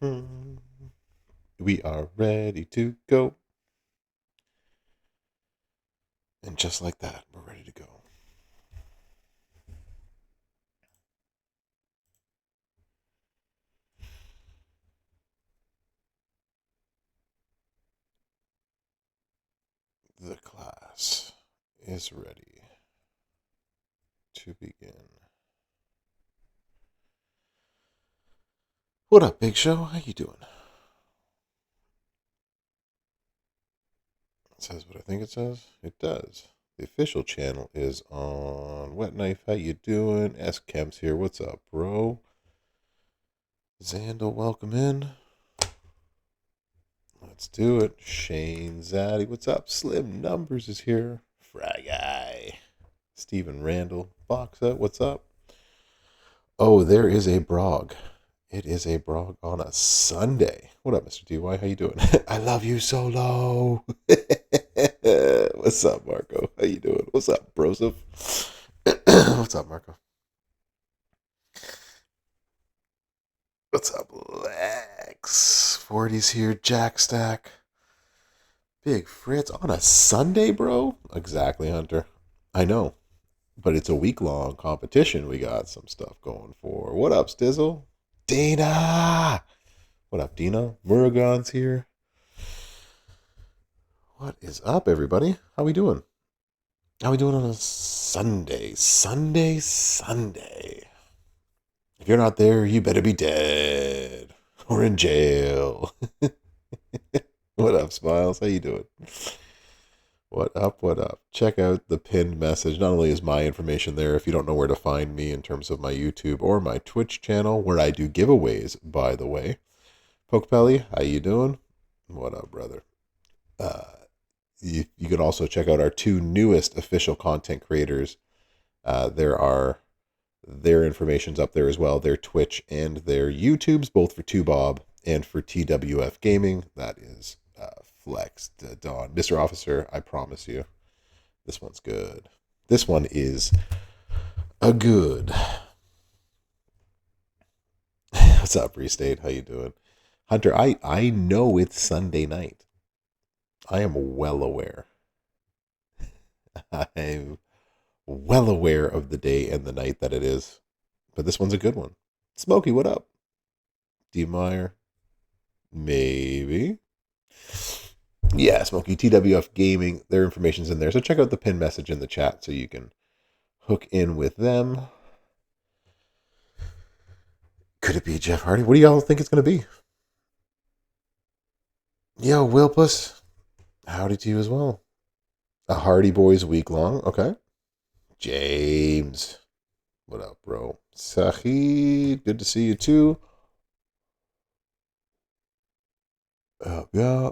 We are ready to go. And just like that, we're ready to go. The class is ready to begin. What up, Big Show? How you doing? It says what I think it says. It does. The official channel is on. Wet Knife, how you doing? S Kemps here. What's up, bro? Xandal, welcome in. Let's do it. Shane Zaddy, what's up? Slim Numbers is here. Fry Guy. Stephen Randall. Boxa, what's up? Oh, there is a brog. It is a brog on a Sunday. What up, Mr. DY? How you doing? I love you, Solo. What's up, Marco? How you doing? What's up, Broseph? What's up, Marco? What's up, Lex? 40's here, Jack Stack. Big Fritz on a Sunday, bro? Exactly, Hunter. I know. But it's a week-long competition we got some stuff going for. What up, Stizzle? Dana! What up, Dina? Murugan's here. What is up, everybody? How we doing? How we doing on a Sunday? Sunday. If you're not there, you better be dead or in jail. What up, Smiles? How you doing? What up, what up? Check out the pinned message. Not only is my information there, if you don't know where to find me in terms of my YouTube or my Twitch channel, where I do giveaways, by the way. Pokepelly, how you doing? What up, brother? You can also check out our two newest official content creators. Their information's up there as well. Their Twitch and their YouTubes, both for 2Bob and for TWF Gaming. That is Flex Dawn. Mr. Officer, I promise you, this one's good. This one is a good. What's up, Restate? How you doing? Hunter, I know it's Sunday night. I am well aware. I'm well aware of the day and the night that it is. But this one's a good one. Smokey, what up? D. Meyer? Maybe. Yeah, Smokey, TWF Gaming, their information's in there. So check out the pin message in the chat so you can hook in with them. Could it be Jeff Hardy? What do y'all think it's going to be? Yo, Wilpus, howdy to you as well. A Hardy Boys week long. Okay. James, what up, bro? Sahid, good to see you too. Yeah.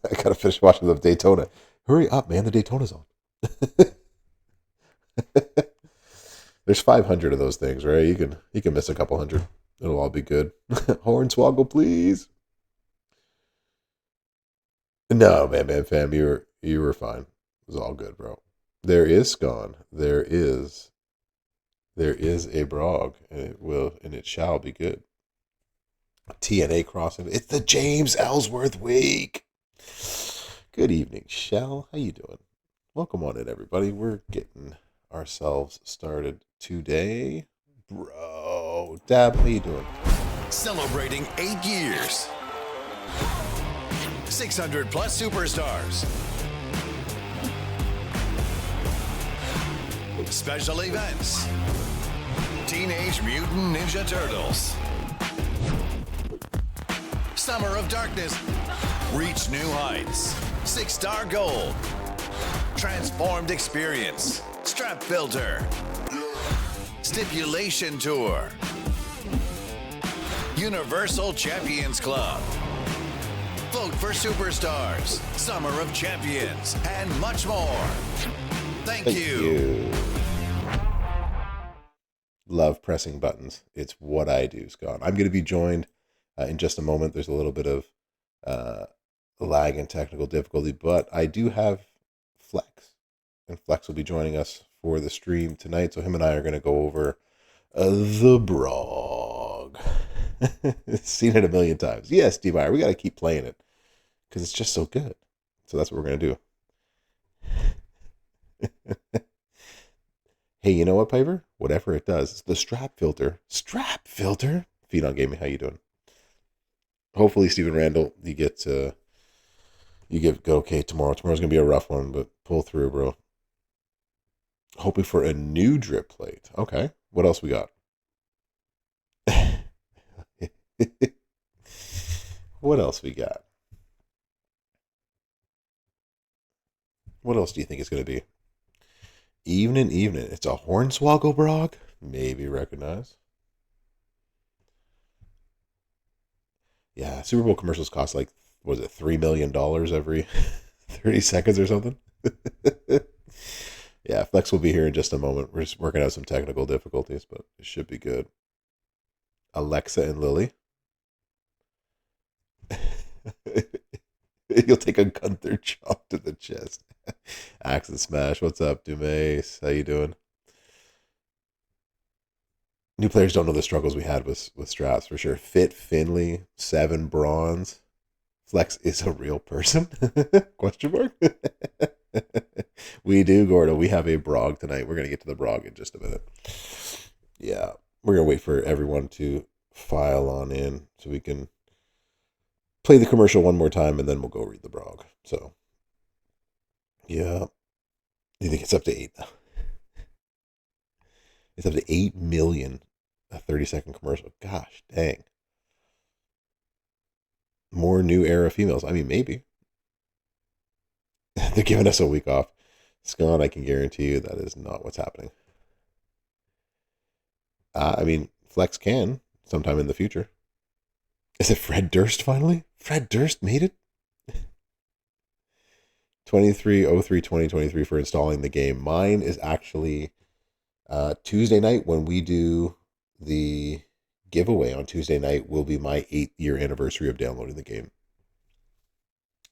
I gotta finish watching the Daytona. Hurry up, man! The Daytona's on. There's 500 of those things, right? You can miss a couple hundred. It'll all be good. Hornswoggle, please. No, man, fam, you were fine. It was all good, bro. There is Scone. There is a Brog, and it shall be good. TNA crossing. It's the James Ellsworth week. Good evening, Shell. How you doing? Welcome on in, everybody. We're getting ourselves started today. Bro, Dab, how you doing? Celebrating 8 years. 600 plus superstars. Special events. Teenage Mutant Ninja Turtles. Summer of Darkness. Reach new heights. 6-star gold. Transformed experience. Strap filter. Stipulation tour. Universal Champions Club. Vote for Superstars, Summer of Champions, and much more. Thank you. Love pressing buttons. It's what I do, Scott. I'm going to be joined in just a moment. There's a little bit of lag and technical difficulty, but I do have Flex. And Flex will be joining us for the stream tonight. So him and I are going to go over the Brog. Seen it a million times. Yes, D-Meyer, we got to keep playing it because it's just so good. So that's what we're going to do. Hey, you know what, Piper? Whatever it does, it's the strap filter. Strap filter? Feed on Gaming, how you doing? Hopefully, Stephen Randall, you get go okay tomorrow. Tomorrow's going to be a rough one, but pull through, bro. Hoping for a new drip plate. Okay. What else we got? What else we got? What else do you think it's going to be? Evening, evening. It's a hornswoggle brog? Maybe recognize. Yeah, Super Bowl commercials cost like, was it $3 million every 30 seconds or something? Yeah, Flex will be here in just a moment. We're just working out some technical difficulties, but it should be good. Alexa and Lily. You'll take a Gunther chop to the chest. Axe and Smash. What's up, Dumace? How you doing? New players don't know the struggles we had with straps for sure. Fit Finley, 7 bronze. Flex is a real person? Question mark? We do, Gordo. We have a brog tonight. We're gonna get to the brog in just a minute. Yeah, we're gonna wait for everyone to file on in so we can play the commercial one more time and then we'll go read the brog. So, yeah, I think it's up to 8 now. It's up to 8 million a 30-second commercial. Gosh, dang. More new era females. I mean, maybe. They're giving us a week off. Scott, I can guarantee you that is not what's happening. I mean, Flex can sometime in the future. Is it Fred Durst finally? Fred Durst made it? 23/03/2023 for installing the game. Mine is actually Tuesday night when we do the giveaway on Tuesday night will be my 8-year anniversary of downloading the game.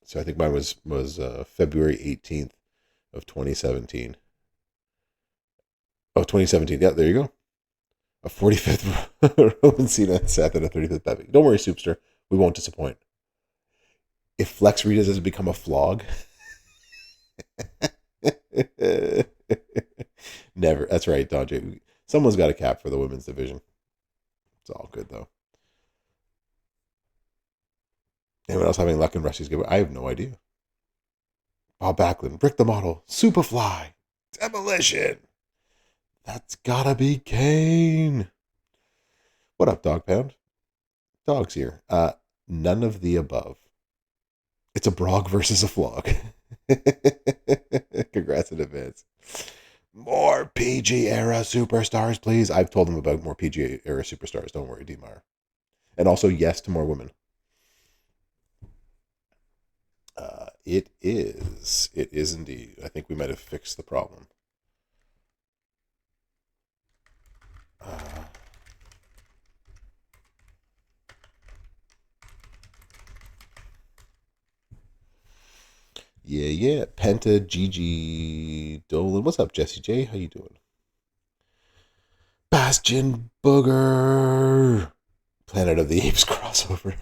So I think mine was February 18th of 2017. Oh, 2017. Yeah, there you go. A 45th Roman Cena and Seth and a 35th Pepe. Don't worry, Soupster. We won't disappoint. If Flex Rita doesn't become a flog. Never. That's right, Dodge. Someone's got a cap for the women's division. It's all good, though. Anyone else having luck in Rusty's giveaway? I have no idea. Bob Backlund, Brick the Model, Superfly, Demolition. That's gotta be Kane. What up, Dog Pound? Dog's here. None of the above. It's a brog versus a flog. Congrats in advance. More PG era superstars, please. I've told them about more PG era superstars. Don't worry, Demar. And also, yes to more women. It is. It is indeed. I think we might have fixed the problem. Yeah. Penta, Gigi, Dolan. What's up, Jesse J? How you doing? Bastion Booger. Planet of the Apes crossover.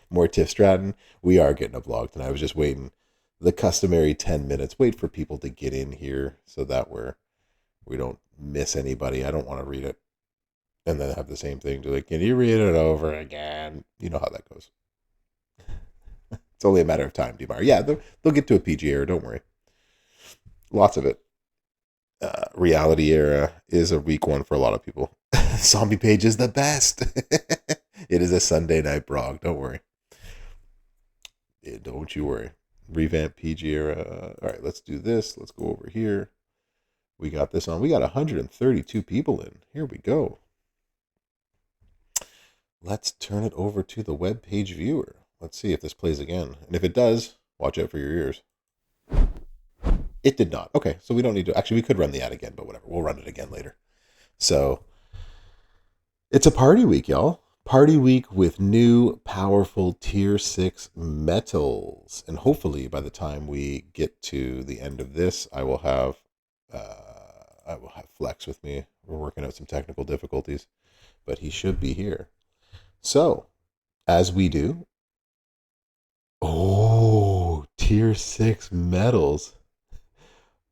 More Tiff Stratton. We are getting a vlog tonight. I was just waiting the customary 10 minutes. Wait for people to get in here so that we don't miss anybody. I don't want to read it and then have the same thing. Do like, can you read it over again? You know how that goes. It's only a matter of time, Demar. Yeah, they'll get to a PG era. Don't worry. Lots of it. Reality era is a weak one for a lot of people. Zombie Page is the best. It is a Sunday night brog. Don't worry. Yeah, don't you worry. Revamp PG era. All right, let's do this. Let's go over here. We got this on. We got 132 people in. Here we go. Let's turn it over to the web page viewer. Let's see if this plays again. And if it does, watch out for your ears. It did not. Okay, so we don't need to. Actually, we could run the ad again, but whatever. We'll run it again later. So, it's a party week, y'all. Party week with new, powerful Tier 6 metals. And hopefully, by the time we get to the end of this, I will have Flex with me. We're working out some technical difficulties, but he should be here. So, as we do, oh, tier 6 medals.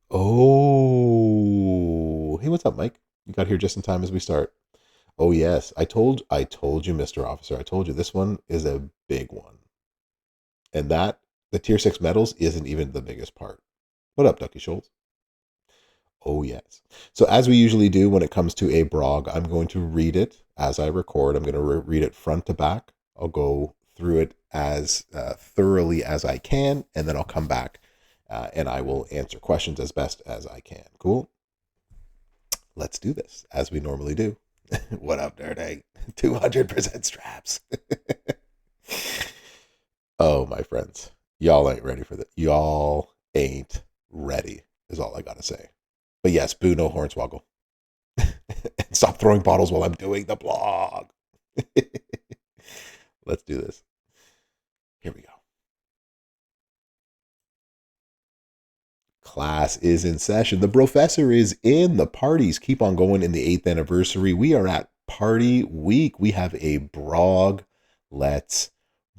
Oh, hey, what's up, Mike? You got here just in time as we start. Oh yes, I told you, Mr. Officer. I told you this one is a big one. And that the tier 6 medals isn't even the biggest part. What up, Ducky Schultz? Oh yes. So as we usually do when it comes to a brog, I'm going to read it as I record. I'm going to read it front to back. I'll go through it as thoroughly as I can, and then I'll come back and I will answer questions as best as I can. Cool? Let's do this as we normally do. What up, Dirty? 200% straps. Oh, my friends. Y'all ain't ready for this. Y'all ain't ready, is all I got to say. But yes, boo, no hornswoggle. And stop throwing bottles while I'm doing the blog. Let's do this. Here we go. Class is in session. The professor is in. The parties keep on going in the 8th anniversary. We are at party week. We have a brog. Let's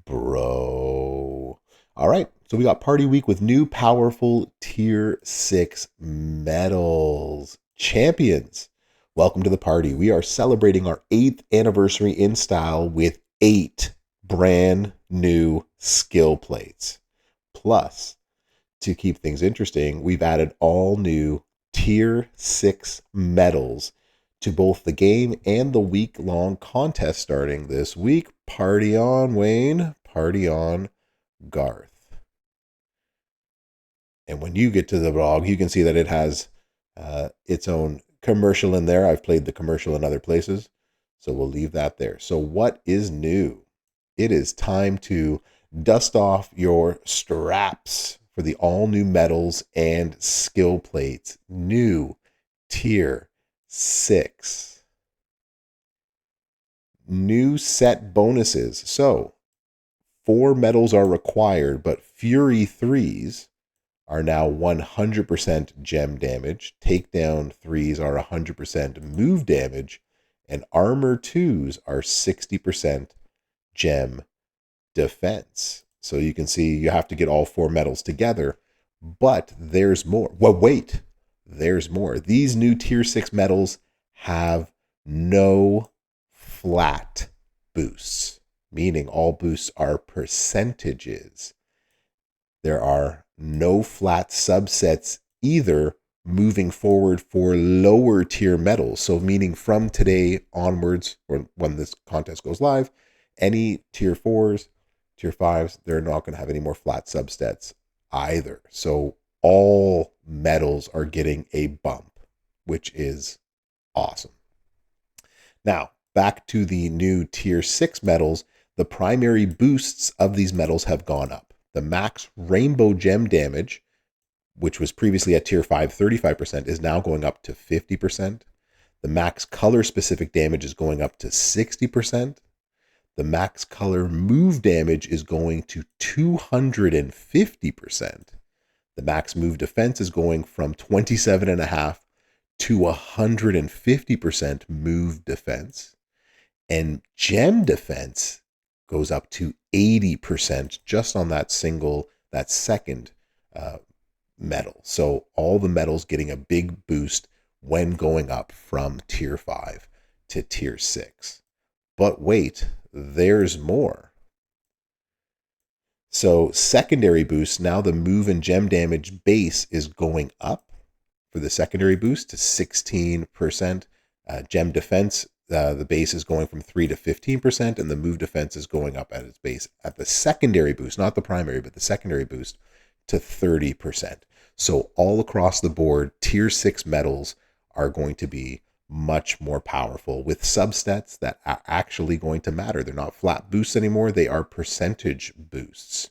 bro. All right. So we got party week with new powerful tier 6 medals. Champions, welcome to the party. We are celebrating our 8th anniversary in style with 8 brand new skill plates. Plus, to keep things interesting, we've added all new tier 6 medals to both the game and the week-long contest starting this week. Party on, Wayne. Party on, Garth. And when you get to the blog, you can see that it has its own commercial in there. I've played the commercial in other places, so we'll leave that there. So what is new? It is time to dust off your straps for the all new medals and skill plates. New tier 6. New set bonuses. So 4 medals are required, but Fury 3s are now 100% gem damage. Takedown 3s are 100% move damage. And Armor 2s are 60% gem defense. So you can see you have to get all 4 medals together, but there's more. Well, wait, there's more. These new tier 6 medals have no flat boosts, meaning all boosts are percentages. There are no flat subsets either moving forward for lower tier medals. So meaning from today onwards, or when this contest goes live, any tier 4s, tier 5s, they're not going to have any more flat subsets either. So all medals are getting a bump, which is awesome. Now, back to the new tier 6 medals. The primary boosts of these medals have gone up. The max rainbow gem damage, which was previously at tier 5, 35%, is now going up to 50%. The max color specific damage is going up to 60%. The max color move damage is going to 250%. The max move defense is going from 27.5 to 150% move defense. And gem defense goes up to 80% just on that second medal. So all the medals getting a big boost when going up from tier 5 to tier 6. But wait, there's more. So secondary boosts, now the move and gem damage base is going up for the secondary boost to 16%. Gem defense, the base is going from 3 to 15%, and the move defense is going up at its base at the secondary boost, not the primary, but the secondary boost to 30%. So all across the board, tier 6 medals are going to be much more powerful with substats that are actually going to matter. They're not flat boosts anymore. They are percentage boosts.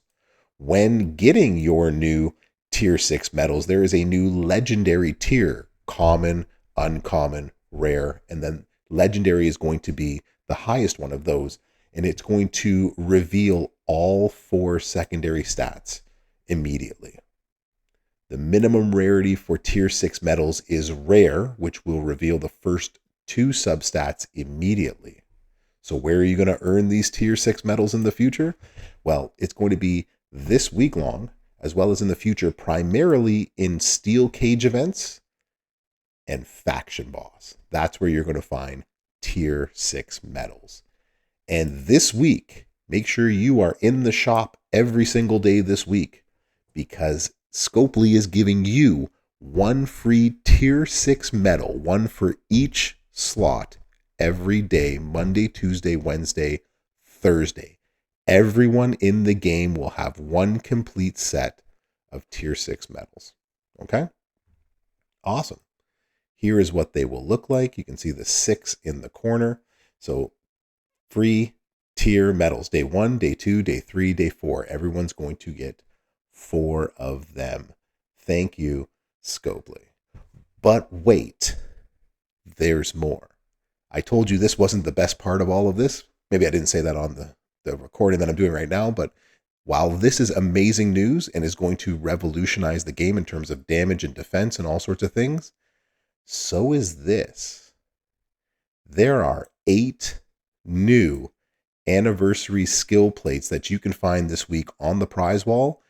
When getting your new tier 6 medals, there is a new legendary tier: common, uncommon, rare, and then legendary is going to be the highest one of those, and it's going to reveal all 4 secondary stats immediately. The minimum rarity for tier 6 medals is rare, which will reveal the first 2 substats immediately. So where are you going to earn these tier 6 medals in the future? Well, it's going to be this week long, as well as in the future, primarily in steel cage events and faction boss. That's where you're going to find tier 6 medals. And this week, make sure you are in the shop every single day this week, because Scopely is giving you one free tier 6 medal, one for each slot every day, Monday, Tuesday, Wednesday, Thursday. Everyone in the game will have one complete set of tier 6 medals. Okay? Awesome. Here is what they will look like. You can see the 6 in the corner. So free tier medals. Day 1, day 2, day 3, day 4. Everyone's going to get 4 of them. Thank you, Scopely. But wait, there's more. I told you this wasn't the best part of all of this. Maybe I didn't say that on the recording that I'm doing right now, but while this is amazing news and is going to revolutionize the game in terms of damage and defense and all sorts of things, so is this. There are 8 new anniversary skill plates that you can find this week on the prize wall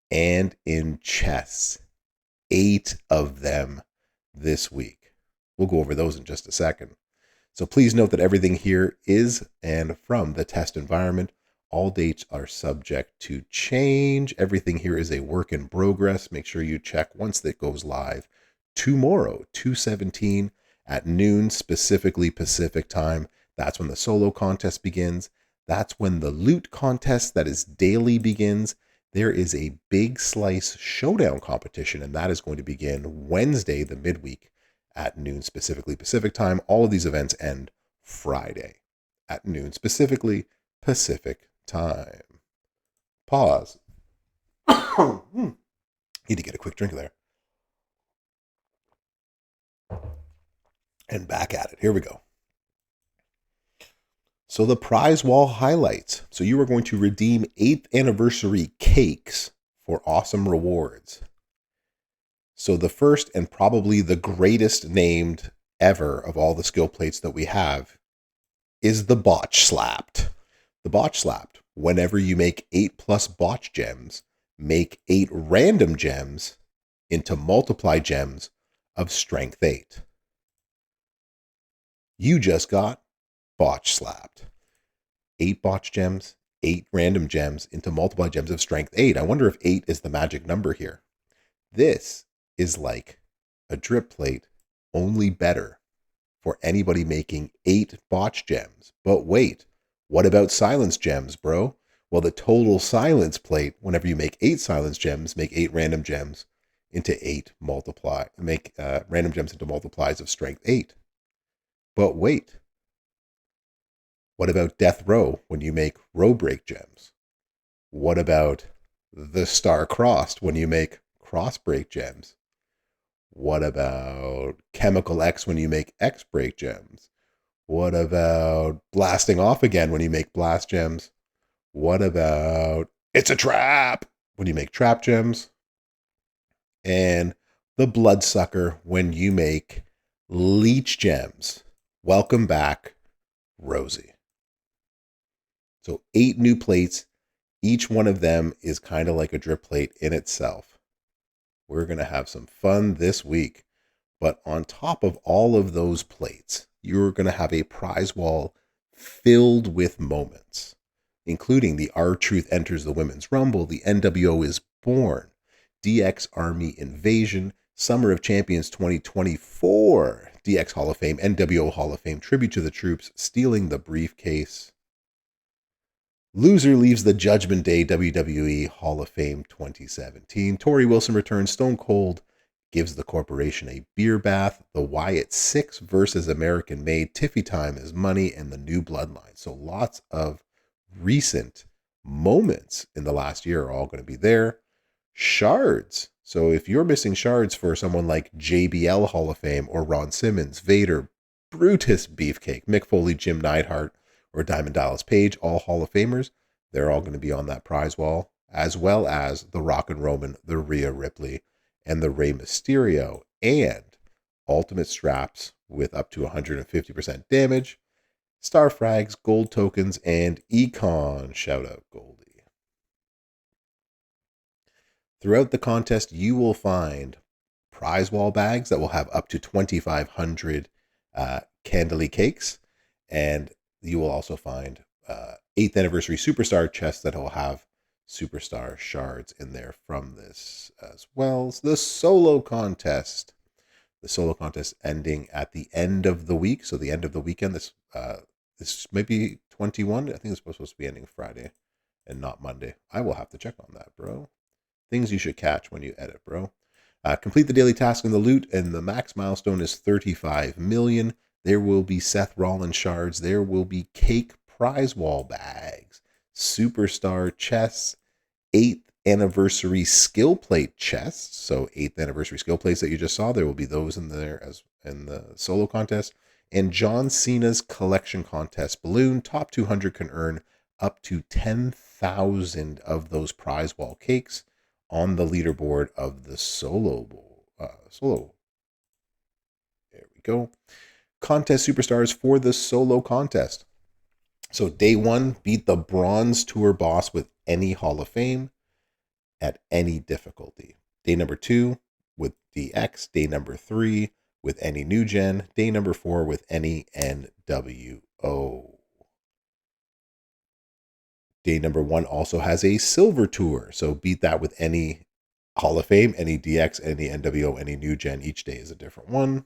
and in chests. 8 of them this week. We'll go over those in just a second. So please note that everything here is and from the test environment. All dates are subject to change. Everything here is a work in progress. Make sure you check once that goes live tomorrow, 2/17 at noon, specifically Pacific time. That's when the solo contest begins. That's when the loot contest that is daily begins. There is a big slice showdown competition, and that is going to begin Wednesday, the midweek, at noon, specifically Pacific time. All of these events end Friday at noon, specifically Pacific time. Pause. Need to get a quick drink there. And back at it. Here we go. So the prize wall highlights. So you are going to redeem 8th anniversary cakes for awesome rewards. So the first and probably the greatest named ever of all the skill plates that we have is the botch slapped. The botch slapped. Whenever you make 8+ botch gems, make 8 random gems into multiply gems of strength 8. You just got botch slapped. 8 botch gems, 8 random gems into multiply gems of strength 8. I wonder if 8 is the magic number here. This is like a drip plate, only better for anybody making 8 botch gems. But wait, what about silence gems, bro? Well, the total silence plate, whenever you make 8 silence gems, make 8 random gems into 8 multiply, make random gems into multiplies of strength 8. But wait, what about death row when you make row break gems? What about the star crossed when you make cross break gems? What about chemical X when you make X break gems? What about blasting off again when you make blast gems? What about it's a trap when you make trap gems? And the bloodsucker when you make leech gems. Welcome back, Rosie. So 8 new plates. Each one of them is kind of like a drip plate in itself. We're going to have some fun this week. But on top of all of those plates, you're going to have a prize wall filled with moments, including the R-Truth enters the Women's Rumble, the NWO is born, DX Army Invasion, Summer of Champions 2024, DX Hall of Fame, NWO Hall of Fame, Tribute to the Troops, Stealing the Briefcase, Loser leaves the Judgment Day WWE Hall of Fame 2017. Tori Wilson returns. Stone Cold gives the corporation a beer bath. The Wyatt 6 versus American Made. Tiffy Time is Money and the New Bloodline. So lots of recent moments in the last year are all going to be there. Shards. So if you're missing shards for someone like JBL Hall of Fame or Ron Simmons, Vader, Brutus Beefcake, Mick Foley, Jim Neidhart, or Diamond Dallas Page, all Hall of Famers, they're all going to be on that prize wall, as well as the Rock and Roman, the Rhea Ripley, and the Rey Mysterio, and ultimate straps with up to 150% damage, Star Frags, Gold Tokens, and Econ. Shout out, Goldie. Throughout the contest, you will find prize wall bags that will have up to 2,500 Candely cakes, and you will also find 8th anniversary superstar chests that will have superstar shards in there from this as well. The solo contest. The solo contest ending at the end of the week, so the end of the weekend. This might be 21. I think it's supposed to be ending Friday and not Monday. I will have to check on that, bro. Things you should catch when you edit, bro. Complete the daily task in the loot, and the max milestone is 35 million. There will be Seth Rollins shards. There will be cake prize wall bags, superstar chests, 8th anniversary skill plate chests. So 8th anniversary skill plates that you just saw, there will be those in there as in the solo contest. And John Cena's collection contest balloon. Top 200 can earn up to 10,000 of those prize wall cakes on the leaderboard of the solo. There we go. Contest superstars for the solo contest. So day 1, beat the Bronze Tour boss with any Hall of Fame at any difficulty. Day number 2 with DX. Day number 3 with any new gen. Day number 4 with any NWO. Day number 1 also has a silver tour. So beat that with any Hall of Fame, any DX, any NWO, any new gen. Each day is a different one.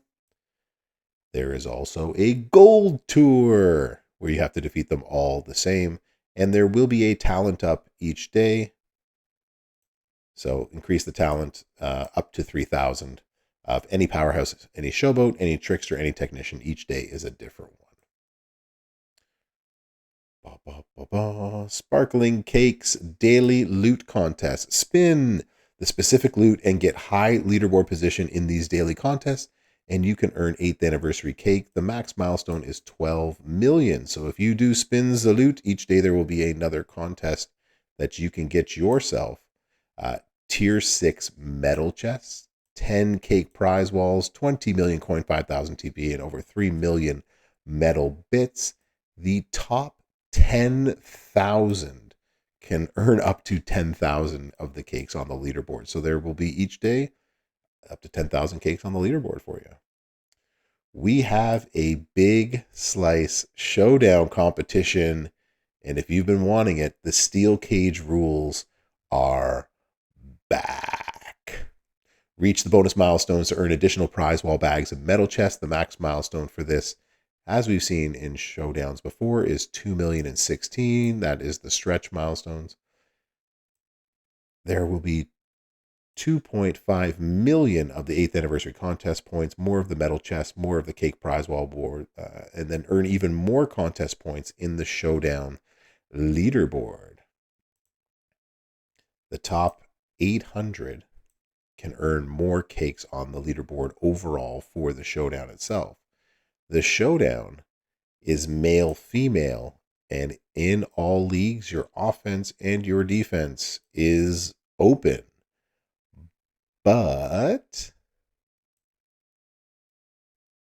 There is also a gold tour where you have to defeat them all the same. And there will be a talent up each day. So increase the talent up to 3,000 of any powerhouse, any showboat, any trickster, any technician. Each day is a different one. Sparkling Cakes Daily Loot Contest. Spin the specific loot and get high leaderboard position in these daily contests, and you can earn 8th anniversary cake. The max milestone is 12 million. So if you do spins the loot, each day there will be another contest that you can get yourself. Tier 6 metal chests, 10 cake prize walls, 20 million coin, 5,000 TP, and over 3 million metal bits. The top 10,000 can earn up to 10,000 of the cakes on the leaderboard. So there will be each day up to 10,000 cakes on the leaderboard for you. We have a big slice showdown competition. And if you've been wanting it, the steel cage rules are back. Reach the bonus milestones to earn additional prize wall bags and metal chests. The max milestone for this, as we've seen in showdowns before, is 2,016,000. That is the stretch milestones. There will be 2.5 million of the 8th anniversary contest points, more of the metal chest, more of the cake prize wall board, and then earn even more contest points in the showdown leaderboard. The top 800 can earn more cakes on the leaderboard overall for the showdown itself. The showdown is male-female, and in all leagues, your offense and your defense is open. But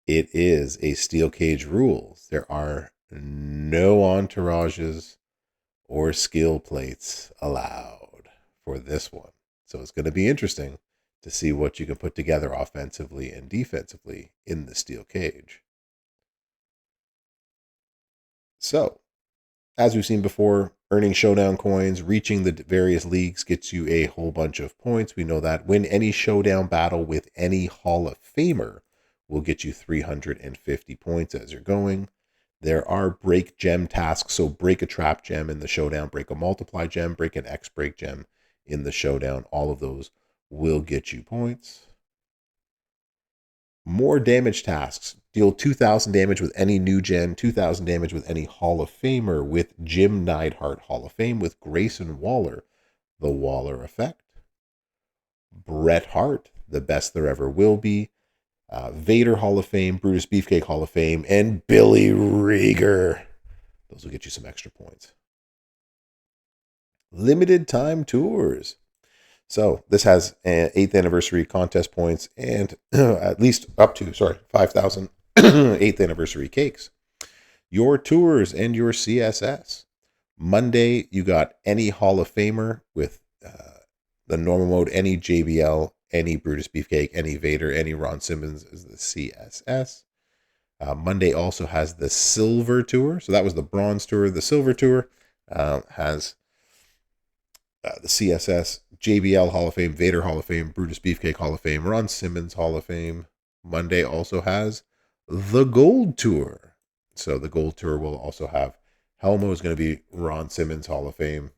it is a steel cage rules. There are no entourages or skill plates allowed for this one. So it's going to be interesting to see what you can put together offensively and defensively in the steel cage. So, as we've seen before, earning showdown coins, reaching the various leagues gets you a whole bunch of points. We know that. Win any showdown battle with any Hall of Famer will get you 350 points as you're going. There are break gem tasks. So break a trap gem in the showdown, break a multiply gem, break an X break gem in the showdown. All of those will get you points. More damage tasks. Deal 2,000 damage with any new gen, 2,000 damage with any Hall of Famer, with Jim Neidhart Hall of Fame, with Grayson Waller, the Waller effect. Bret Hart, the best there ever will be. Vader Hall of Fame, Brutus Beefcake Hall of Fame, and Billy Rieger. Those will get you some extra points. Limited time tours. So this has 8th anniversary contest points and at least up to, 5,000 8th anniversary cakes. your tours and your CSS. Monday, you got any Hall of Famer with the normal mode, any JBL, any Brutus Beefcake, any Vader, any Ron Simmons is the CSS. Monday also has the Silver Tour. So that was the Bronze Tour. The Silver Tour has the CSS, JBL Hall of Fame, Vader Hall of Fame, Brutus Beefcake Hall of Fame, Ron Simmons Hall of Fame. Monday also has the Gold Tour. So the Gold Tour will also have Helmo is going to be Ron Simmons Hall of Fame.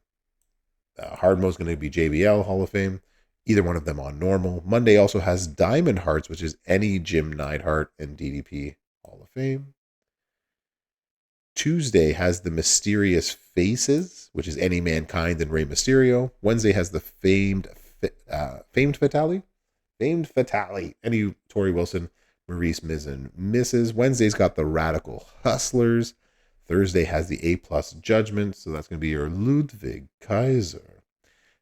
Hardmo is going to be JBL Hall of Fame. Either one of them on normal. Monday also has Diamond Hearts, which is any Jim Neidhart and DDP Hall of Fame. Tuesday has the Mysterious Faces, which is any Mankind and Rey Mysterio. Wednesday has the Famed Fatale. Famed Fatale. Any Tori Wilson, Maurice Miz and Mrs. Wednesday's got the Radical Hustlers. Thursday has the A+ Judgment, so that's going to be your Ludwig Kaiser.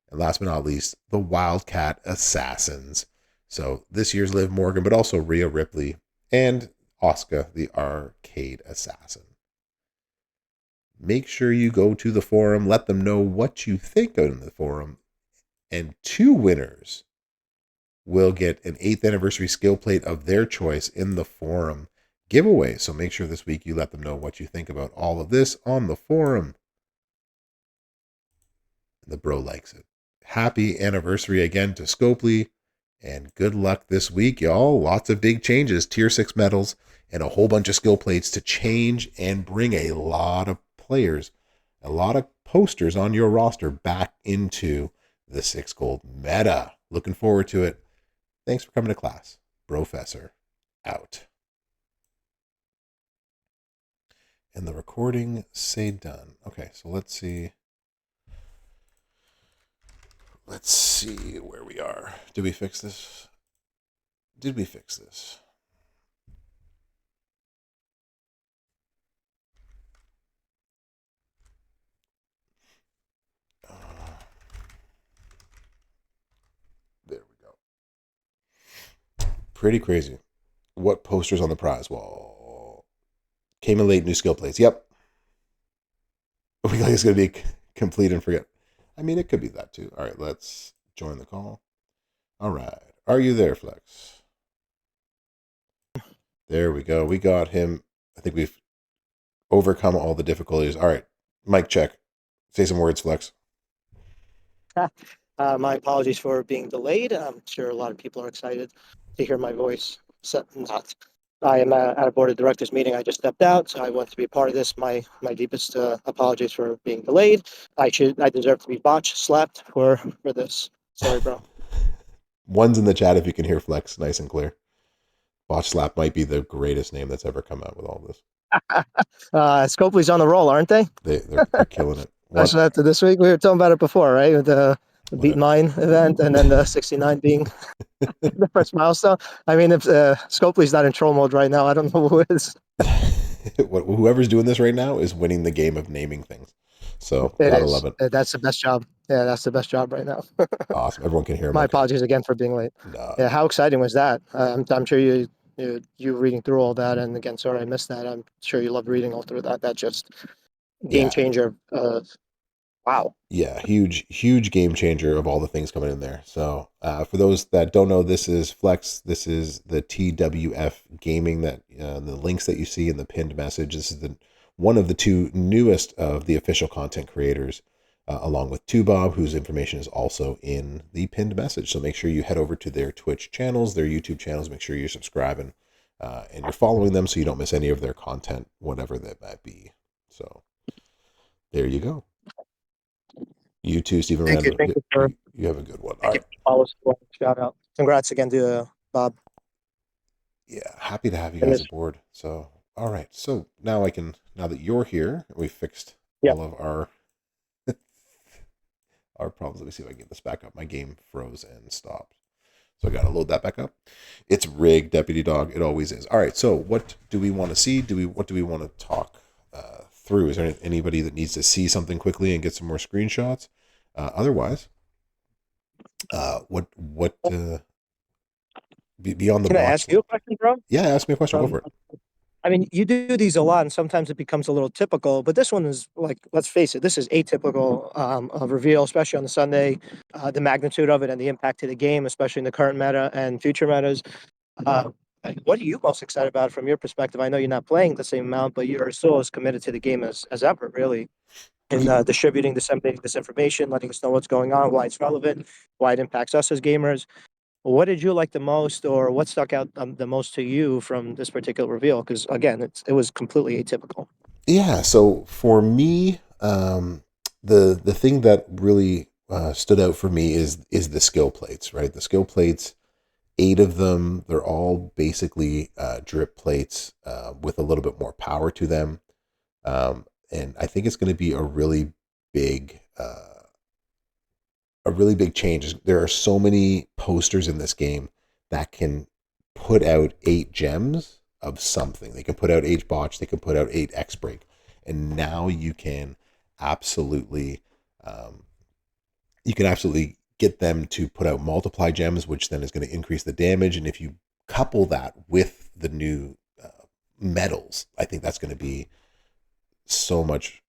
And last but not least, the Wildcat Assassins. So this year's Liv Morgan, but also Rhea Ripley and Asuka, the Arcade Assassin. Make sure you go to the forum, let them know what you think on the forum, and 2 winners will get an 8th anniversary skill plate of their choice in the forum giveaway. So make sure this week you let them know what you think about all of this on the forum. The bro likes it. Happy anniversary again to Scopely, and good luck this week, y'all. Lots of big changes, tier 6 medals, and a whole bunch of skill plates to change and bring a lot of players, a lot of posters on your roster back into the 6 gold meta. Looking forward to it. Thanks for coming to class. Professor out. And the recording say done. Okay, so let's see. Let's see where we are. Did we fix this? Did we fix this? There we go. Pretty crazy. What posters on the prize wall? Came in late, new skill plates. Yep. We think it's going to be complete and forget. I mean, it could be that too. All right, let's join the call. All right. Are you there, Flex? There we go. We got him. I think we've overcome all the difficulties. All right. Mic check. Say some words, Flex. My apologies for being delayed. I'm sure a lot of people are excited to hear my voice. Not. I am at a board of directors meeting. I just stepped out, so I want to be a part of this. My deepest apologies for being delayed. I deserve to be slapped for this. Sorry, bro. One's in the chat if you can hear Flex nice and clear. Botch Slap might be the greatest name that's ever come out with all this. Scopely's on the roll, aren't they? They're killing it. Especially after this week. We were talking about it before, right? With the Beat Mine event and then the 69 being the first milestone. I mean, if Scopely's not in troll mode right now, I don't know who is. Whoever's doing this right now is winning the game of naming things. So gotta love it. That's the best job. Yeah, that's the best job right now. Awesome. Everyone can hear him. My apologies again for being late. No. Yeah, how exciting was that? I'm sure you reading through all that, and again, sorry I missed that. I'm sure you loved reading all through that. That just game changer. Wow. Yeah, huge game changer of all the things coming in there. So for those that don't know, this is Flex. This is the TWF Gaming, that the links that you see in the pinned message. This is one of the 2 newest of the official content creators, along with Tubob, whose information is also in the pinned message. So make sure you head over to their Twitch channels, their YouTube channels. Make sure you're subscribing and you're following them so you don't miss any of their content, whatever that might be. So there you go. You too, Stephen Randall. You have a good one. All right. Shout out. Congrats again to Bob. Yeah, happy to have you guys aboard. So, all right. So now that you're here, we fixed all of our problems. Let me see if I can get this back up. My game froze and stopped. So I got to load that back up. It's rigged, Deputy Dog. It always is. All right. So what do we want to see? What do we want to talk through? Is there anybody that needs to see something quickly and get some more screenshots? Otherwise, what beyond the Can box? I ask you a question, bro? Yeah, ask me a question. Go for it. I mean, you do these a lot, and sometimes it becomes a little typical. But this one is like, let's face it, this is atypical of reveal, especially on the Sunday. The magnitude of it and the impact to the game, especially in the current meta and future metas. Uh, what are you most excited about from your perspective? I know you're not playing the same amount, but you're still as committed to the game as ever, really, in Ye- distributing, disseminating this information, letting us know what's going on, why it's relevant, why it impacts us as gamers. What did you like the most, or what stuck out the most to you from this particular reveal? Because again, it was completely atypical. Yeah. So for me, the thing that really stood out for me is the skill plates, right? The skill plates, eight of them. They're all basically drip plates with a little bit more power to them, and I think it's going to be big. A really big change. There are so many posters in this game that can put out eight gems of something. They can put out eight botch. They can put out eight X break, and now absolutely, um, you can absolutely get them to put out multiply gems, which then is going to increase the damage. And if you couple that with the new metals, I think that's going to be so much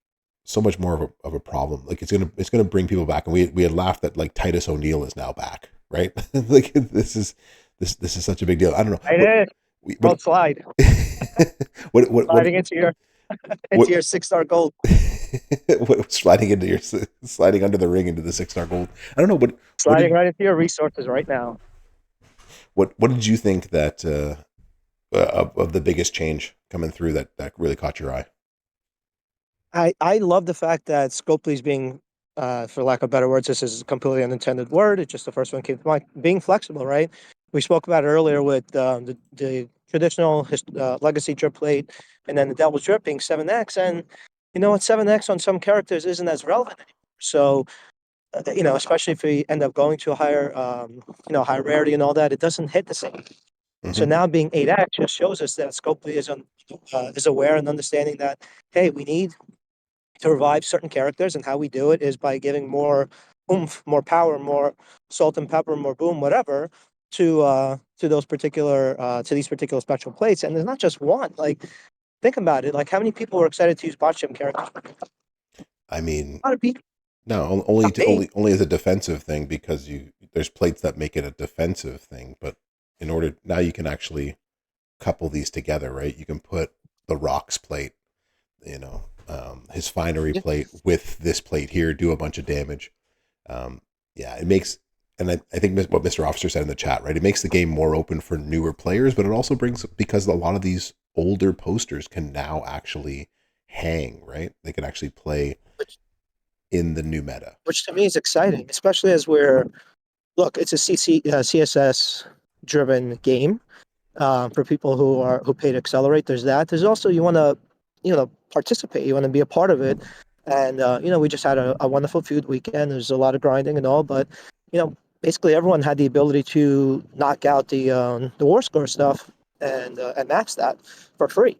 more of a problem. Like it's gonna bring people back. And we had laughed that like Titus O'Neil is now back, right? Like this is such a big deal. I don't know I did. what Don't slide. what Sliding into what your 6-star gold. what sliding under the ring into the 6-star gold. I don't know Sliding right into your resources right now. what did you think that of the biggest change coming through that really caught your eye? I love the fact that Scopely is being, for lack of better words, this is a completely unintended word. It's just the first one came to mind. Being flexible, right? We spoke about it earlier with the traditional legacy drip plate, and then the Devil's Drip being 7x. And you know what, 7x on some characters isn't as relevant anymore. So especially if we end up going to a higher, high rarity and all that, it doesn't hit the same. So Mm-hmm. now being 8x just shows us that Scopely is aware and understanding that, hey, we need to revive certain characters, and how we do it is by giving more oomph, more power, more salt and pepper, more boom, whatever, to those particular to these particular special plates. And there's not just one. Like, think about it. Like, how many people were excited to use bot gem characters? I mean, A lot of people. no, Not me. only as a defensive thing because you there's plates that make it a defensive thing, but in order now you can actually couple these together, right? You can put the rocks plate, his finery Yeah. plate with this plate here, do a bunch of damage. Yeah, it makes, and I think what Mr. Officer said in the chat, right? It makes the game more open for newer players, but it also brings, because a lot of these older posters can now actually hang, right? They can actually play Which, in the new meta. which to me is exciting, especially as look, it's a CSS driven game. For people who pay to accelerate. There's that. There's also, you want to, participate. You want to be a part of it. And we just had a wonderful feud weekend. There's a lot of grinding and all, but basically everyone had the ability to knock out the war score stuff and match that for free.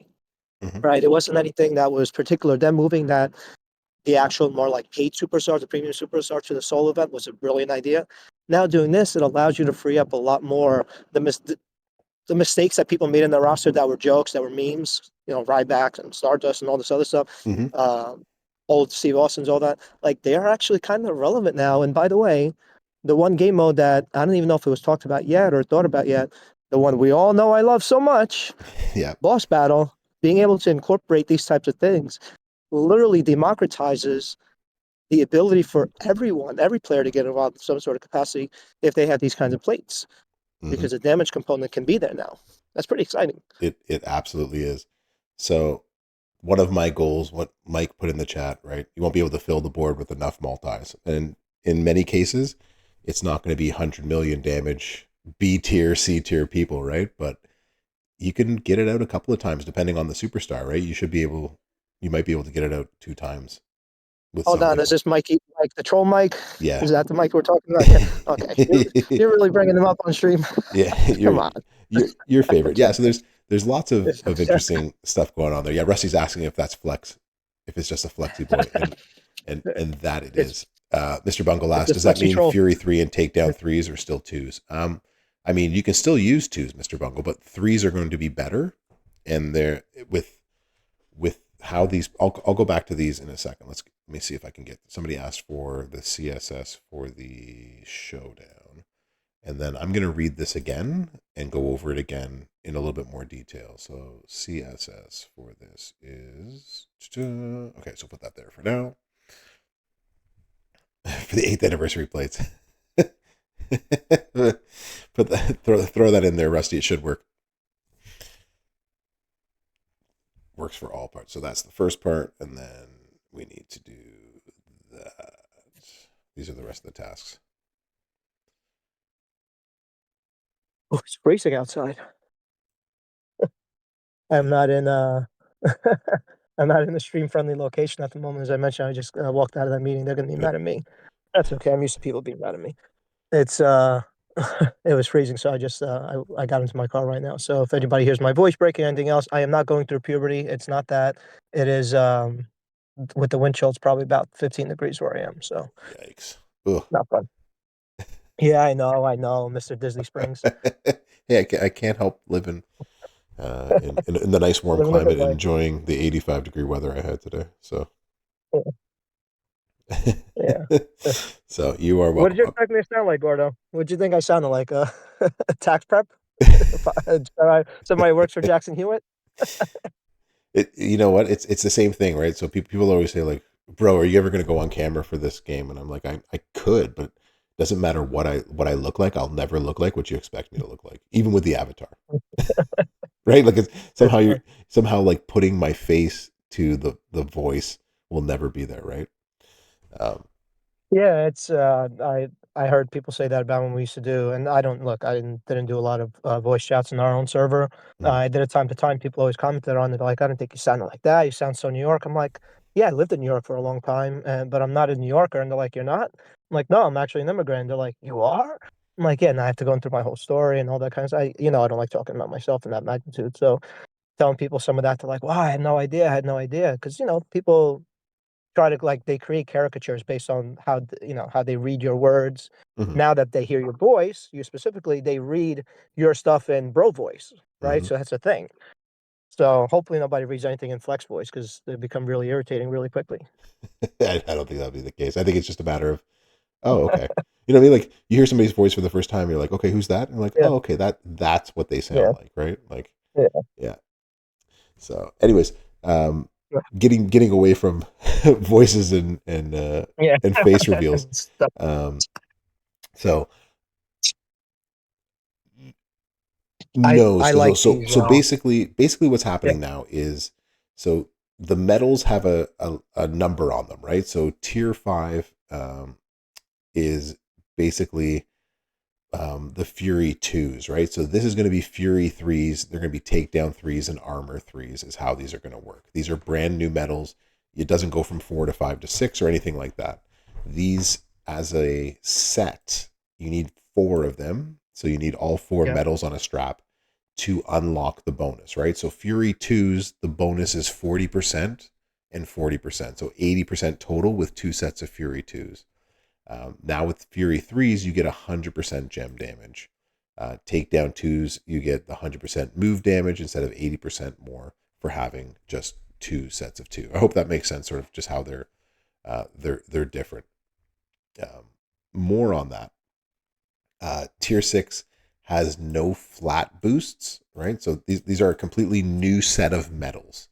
Mm-hmm. Right? It wasn't anything that was particular. Them moving that the actual more like paid superstars, the premium superstar to the soul event was a brilliant idea. Now doing this, it allows you to free up a lot more the mistakes that people made in their roster that were jokes, that were memes, Ryback and Stardust and all this other stuff, Mm-hmm. old Steve Austin's, all that. Like, they are actually kind of relevant now. And by the way, the one game mode that I don't even know if it was talked about yet or thought about yet, the one we all know I love so much, Yeah. Boss Battle, being able to incorporate these types of things literally democratizes the ability for everyone, every player to get involved in some sort of capacity if they have these kinds of plates, Mm-hmm. because the damage component can be there now. That's pretty exciting. It absolutely is. So one of my goals, what Mike put in the chat, right? You won't be able to fill the board with enough multis. And in many cases, it's not going to be 100 million damage B tier, C tier people, right? But you can get it out a couple of times depending on the superstar, right? You might be able to get it out two times with Hold some on, is people. this Mike, the troll Mike? Yeah. Is that the Mike we're talking about here? Okay, you're really bringing him up on stream. Yeah, Come on. your favorite. Yeah, so there's lots of interesting stuff going on there. Yeah, Rusty's asking if that's flex, if it's just a flexi boy, and that it it's is. Mr. Bungle it's asked, the does that flexi mean troll. Fury 3 and Takedown 3s are still 2s? I mean, you can still use 2s, Mr. Bungle, but 3s are going to be better. and they're with how these. I'll go back to these in a second. Let me see if I can get. Somebody asked for the CSS for the showdown, and then I'm gonna read this again and go over it again in a little bit more detail. So CSS for this is okay. So put that there for now. For the 8th anniversary plates. Put that, throw that in there, Rusty. It should work. Works for all parts. So that's the first part, and then we need to do that. These are the rest of the tasks. Oh, it's freezing outside. I'm not in I'm not in the stream friendly location at the moment. As I mentioned, I just walked out of that meeting. They're gonna be Yep. mad at me. That's okay. I'm used to people being mad at me. It's it was freezing, so I got into my car right now. So if anybody hears my voice breaking or anything else, I am not going through puberty. It's not that. It is with the wind chill, it's probably about 15 degrees where I am. So Yikes. Ugh. not fun. Yeah, I know, Mr. Disney Springs. Hey, I can't help living in the nice warm Living the good climate and life. enjoying the 85-degree weather I had today. So, Yeah. Yeah. so you are What did welcome. you expect me to sound like, Gordo? What did you think I sounded like? A tax prep? Somebody works for Jackson Hewitt? You know what? It's the same thing, right? So people always say like, "Bro, are you ever going to go on camera for this game?" And I'm like, I could, but it doesn't matter what I look like. I'll never look like what you expect me to look like, even with the avatar, right? Like it's For somehow you're sure. somehow like putting my face to the voice will never be there, right? Um, Yeah, it's I heard people say that about when we used to do, and I don't look. I didn't do a lot of voice chats in our own server. mhm, I did it time to time. People always commented on it, like, "I don't think you sounded like that. You sound so New York." I'm like, "Yeah, I lived in New York for a long time, but I'm not a New Yorker." And they're like, "You're not?" I'm like, "No, I'm actually an immigrant." They're like, "You are?" I'm like, "Yeah." And I have to go through my whole story and all that kind of stuff. I don't like talking about myself in that magnitude. So telling people some of that, they're like, "Wow, I had no idea. I had no idea." Because people try to like they create caricatures based on how they read your words. mhm, Now that they hear your voice, you specifically, they read your stuff in bro voice, right? mhm. So that's a thing. So hopefully nobody reads anything in flex voice because they become really irritating really quickly. I don't think that'll be the case. I think it's just a matter of, oh, okay. You know what I mean? Like you hear somebody's voice for the first time, you're like, okay, who's that? And you're like, Yeah, oh, okay, that's what they sound yeah, like, right? Like, yeah, yeah. So, anyways, um, yeah. getting away from voices Yeah. and face reveals. Stuff. Um, so I no, I so like so these. so basically what's Yeah, happening now is so the medals have a number on them, right? So tier 5 is basically the Fury 2s, right? So this is going to be Fury 3s. They're going to be takedown 3s and armor 3s, is how these are going to work. These are brand new medals. It doesn't go from 4 to 5 to 6 or anything like that. These, as a set, you need 4 of them. So you need all 4 yeah, medals on a strap to unlock the bonus, right? So Fury 2s, the bonus is 40% and 40%. So 80% total with 2 sets of Fury 2s. Now with Fury 3s, you get 100% gem damage. Takedown 2s, you get the 100% move damage instead of 80% more for having just 2 sets of 2. I hope that makes sense, sort of just how they're different. More on that. Tier 6 has no flat boosts, right? So these are a completely new set of medals.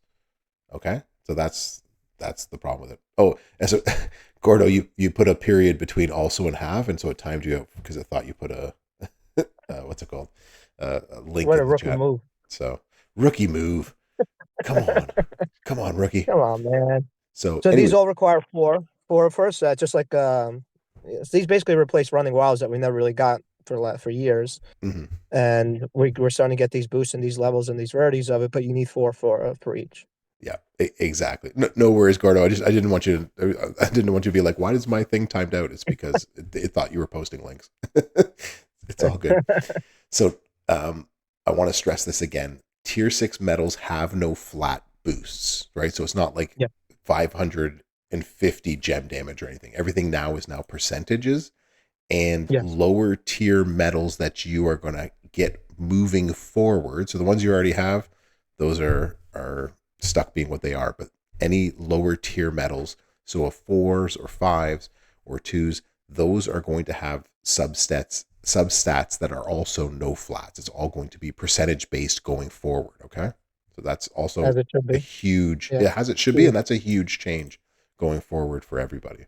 Okay, so that's the problem with it. Oh, and so Gordo, you put a period between also and have, and so it timed you out because it thought you put a what's it called, a link what a in the rookie chat. move. So rookie move. Come on, come on, rookie. Come on, man. So, So these anyways, all require four first. Just like these basically replace running wilds that we never really got for years. mhm. And we're starting to get these boosts and these levels and these rarities of it, but you need four for each. Yeah, exactly. No worries, Gordo. I didn't want you to I didn't want you to be like, why does my thing timed out? It's because it thought you were posting links. It's all good. So I want to stress this again. Tier 6 medals have no flat boosts, right? So it's not like Yeah. 550 gem damage or anything. Everything now is now percentages, and Yes. lower tier medals that you are going to get moving forward. So the ones you already have, those are stuck being what they are. But any lower tier metals, so a fours or fives or twos, those are going to have substats that are also no flats. It's all going to be percentage based going forward. Okay, so that's also As it should a be. huge, Yeah. yeah, as it should be, and Huge. that's a huge change going forward for everybody.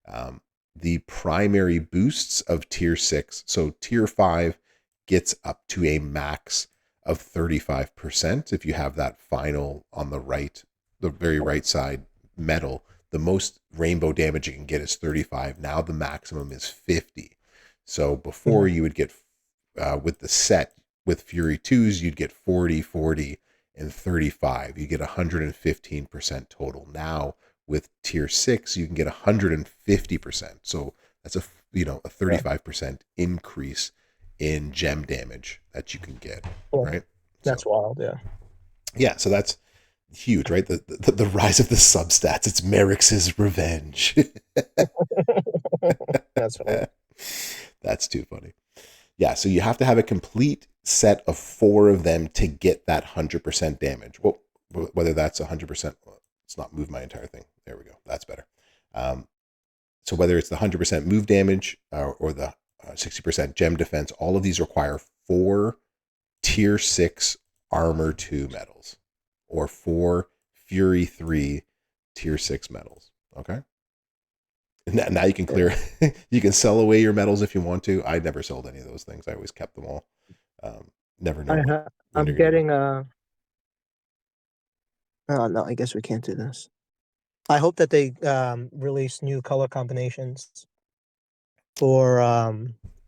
Um, the primary boosts of tier six, so tier five gets up to a max of 35% if you have that final on the right, the very right side metal. The most rainbow damage you can get is 35. Now the maximum is 50. So before Mhm. you would get, with the set, with Fury 2s, you'd get 40, 40, and 35. You get 115% total. Now with tier six, you can get 150%. So that's a Yeah. 35% increase in gem damage that you can get, Yeah. right? That's So wild. Yeah. yeah, so that's huge, right? The rise of the substats. It's Merrick's revenge. That's funny. That's too funny. Yeah, so you have to have a complete set of four of them to get that 100% damage. Well, whether that's 100%, let's not move my entire thing. There we go. That's better. Um, so whether it's the 100% move damage or the 60% gem defense, all of these require four tier 6 armor 2 medals or four Fury 3 tier 6 medals. Okay. Now you can Yeah. clear, you can sell away your medals if you want to. I never sold any of those things. I always kept them all. Never know when I'm you're going to need getting oh no, I guess we can't do this. I hope that they release new color combinations for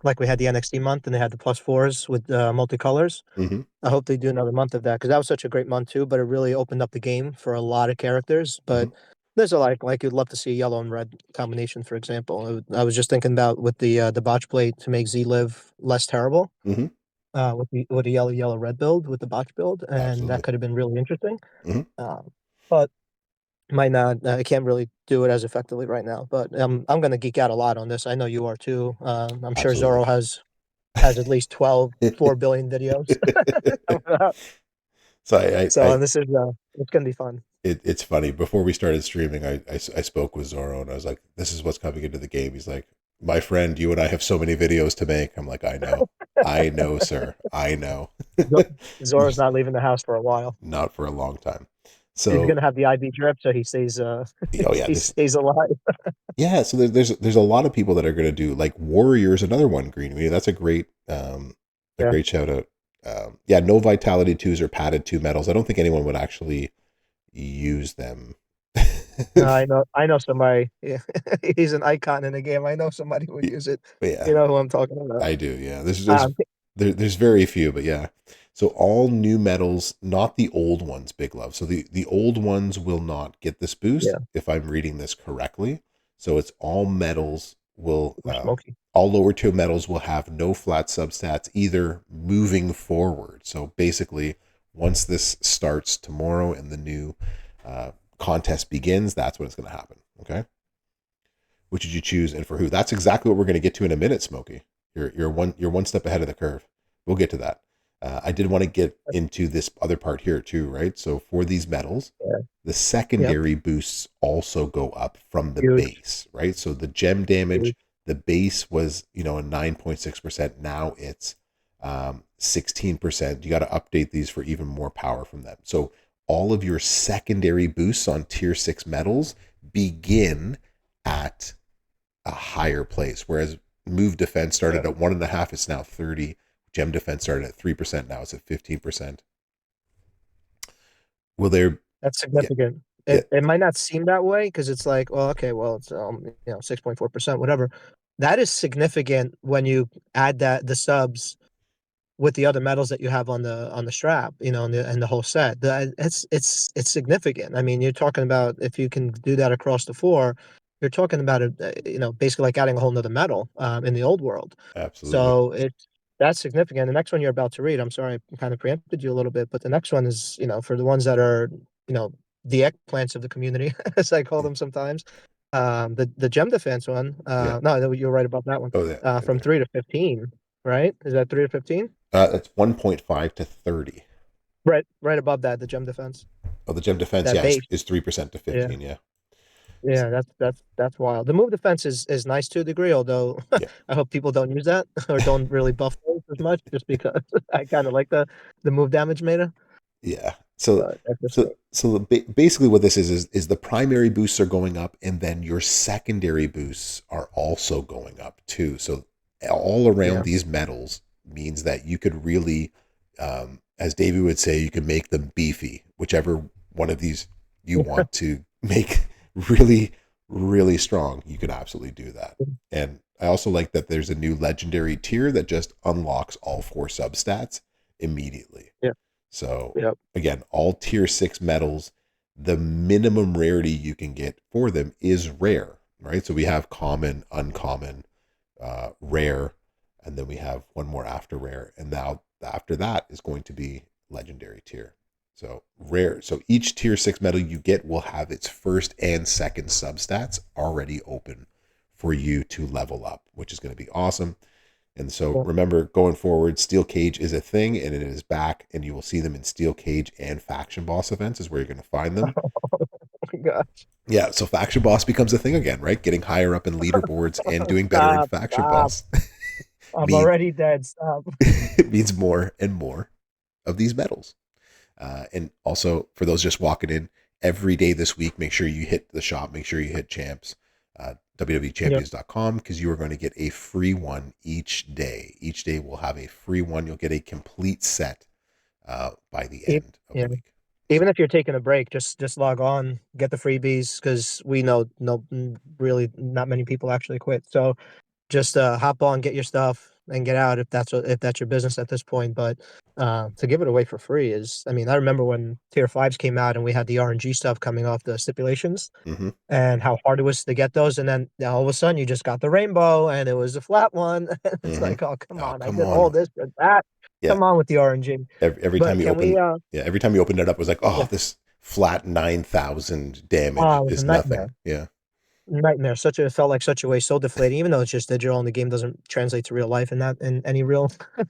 like we had the NXT month and they had the plus fours with multicolors. them. Hmm. I hope they do another month of that because that was such a great month too. But it really opened up the game for a lot of characters. But Hmm. there's a like you'd love to see yellow and red combination, for example. I was just thinking about with the botch plate to make Z live less terrible. Hmm. With the yellow red build with the botch build, and that Absolutely. could have been really interesting. Hmm. But might not. I can't really do it as effectively right now. But I'm gonna geek out a lot on this. I know you are too. I'm sure Absolutely. Zoro has at least 12 4 billion videos coming out. So So this is it's gonna be fun. it's funny. Before we started streaming, I spoke with Zoro and I was like, "This is what's coming into the game." He's like, "My friend, you and I have so many videos to make." I'm like, I know, sir, I know." Zo- Zoro's not leaving the house for a while. Not for a long time. He's So, gonna have the IV drip, so he stays oh yeah, he this, stays alive. yeah. So there's a lot of people that are going to do like Warriors, another one. Green Media. That's a Yeah. great shout out. Yeah, no Vitality twos or padded two medals. I don't think anyone would actually use them. No, I know somebody. Yeah. He's an icon in the game. I know somebody would use it. Yeah, You know who I'm talking about. I do. Yeah, Um, there's very few, but yeah. So all new medals, not the old ones, Big Love. So the old ones will not get this boost yeah, if I'm reading this correctly. So it's all medals will we're smoky. all lower tier medals will have no flat substats either moving forward. So basically, once this starts tomorrow and the new contest begins, that's when it's going to happen. Okay. Which did you choose and for who? That's exactly what we're going to get to in a minute, Smokey. You're one step ahead of the curve. We'll get to that. I did want to get into this other part here too, right? So for these medals, Yeah. the Yep. secondary boosts also go up from the Huge. base, right? So the gem damage, Huge. the base was a 9.6%. Now it's 16%. You got to update these for even more power from them. So all of your secondary boosts on tier six medals begin at a higher place. Whereas move defense Yeah. started at 1.5, it's now 30. Gem defense started at 3%, now it's at 15%. Will there, That's yeah, significant. yeah, It might not seem that way because it's like, well, okay, well, it's 6.4%, whatever. That is significant when you add that the subs with the other medals that you have on the strap, and the whole set. It's significant. I mean, you're talking about if you can do that across the four, you're talking about basically like adding a whole nother medal in the old world. absolutely. So that's significant. The next one you're about to read, I'm sorry, I kind of preempted you a little bit, but the next one is, for the ones that are, the eggplants of the community, as I call Yeah. them sometimes. The gem defense one, Yeah. no, you're right about that one. Oh, yeah. From There. 3 to 15, right? Is that 3 to 15? It's 1.5 to 30. right above that, the gem defense, Oh, the gem defense, that yeah, base. is 3% to Yeah, 15. Yeah, yeah, that's wild. The move defense is nice to a degree, although yeah, I hope people don't use that or don't really buff those as much, just because I kind of like the move damage meta. yeah. So, But that's just so, me. so basically, what this is the primary boosts are going up, and then your secondary boosts are also going up too. So, all around Yeah. these metals means that you could really, as David would say, you can make them beefy, whichever one of these you want to make really, really strong. You could absolutely do that. And I also like that there's a new legendary tier that just unlocks all four substats immediately. Yeah. So Yep. again, all tier 6 metals, the minimum rarity you can get for them is rare, right? So we have common, uncommon, rare, and then we have one more after rare. And now after that is going to be legendary tier. So rare. So each tier 6 metal you get will have its first and second substats already open for you to level up, which is going to be awesome. And so Yeah. remember, going forward, Steel Cage is a thing and it is back, and you will see them in Steel Cage and Faction Boss events, is where you're going to find them. Oh my gosh. Yeah, so Faction Boss becomes a thing again, right? Getting higher up in leaderboards and doing better in Stop, Faction stop. Boss I'm mean already dead. Stop. it means more and more of these medals. And also, for those just walking in, every day this week, make sure you hit the shop, make sure you hit champs, Yep. www.champions.com, because you are going to get a free one each day. Each day will have a free one. You'll get a complete set by the E- end of the Yeah. week. Even So, if you're taking a break, just log on, get the freebies, because we know no really not many people actually quit. So just hop on, get your stuff, and get out if that's your business at this point. But to give it away for free is, I mean, I remember when Tier Fives came out and we had the RNG stuff coming off the stipulations, mm-hmm, and how hard it was to get those, and then all of a sudden you just got the rainbow, and it was a flat one. It's mm-hmm. like, oh come Oh, on, I come did all on. this for that. Yeah. Come on with the RNG. Every But time you can we? open, yeah, every time you opened it up, it was like, oh, Yeah. this flat 9,000 damage Oh, it was a is nothing. nightmare. Yeah. Nightmare. Such a It felt like such a waste, so deflating, even though it's just digital and the game doesn't translate to real life in that in any real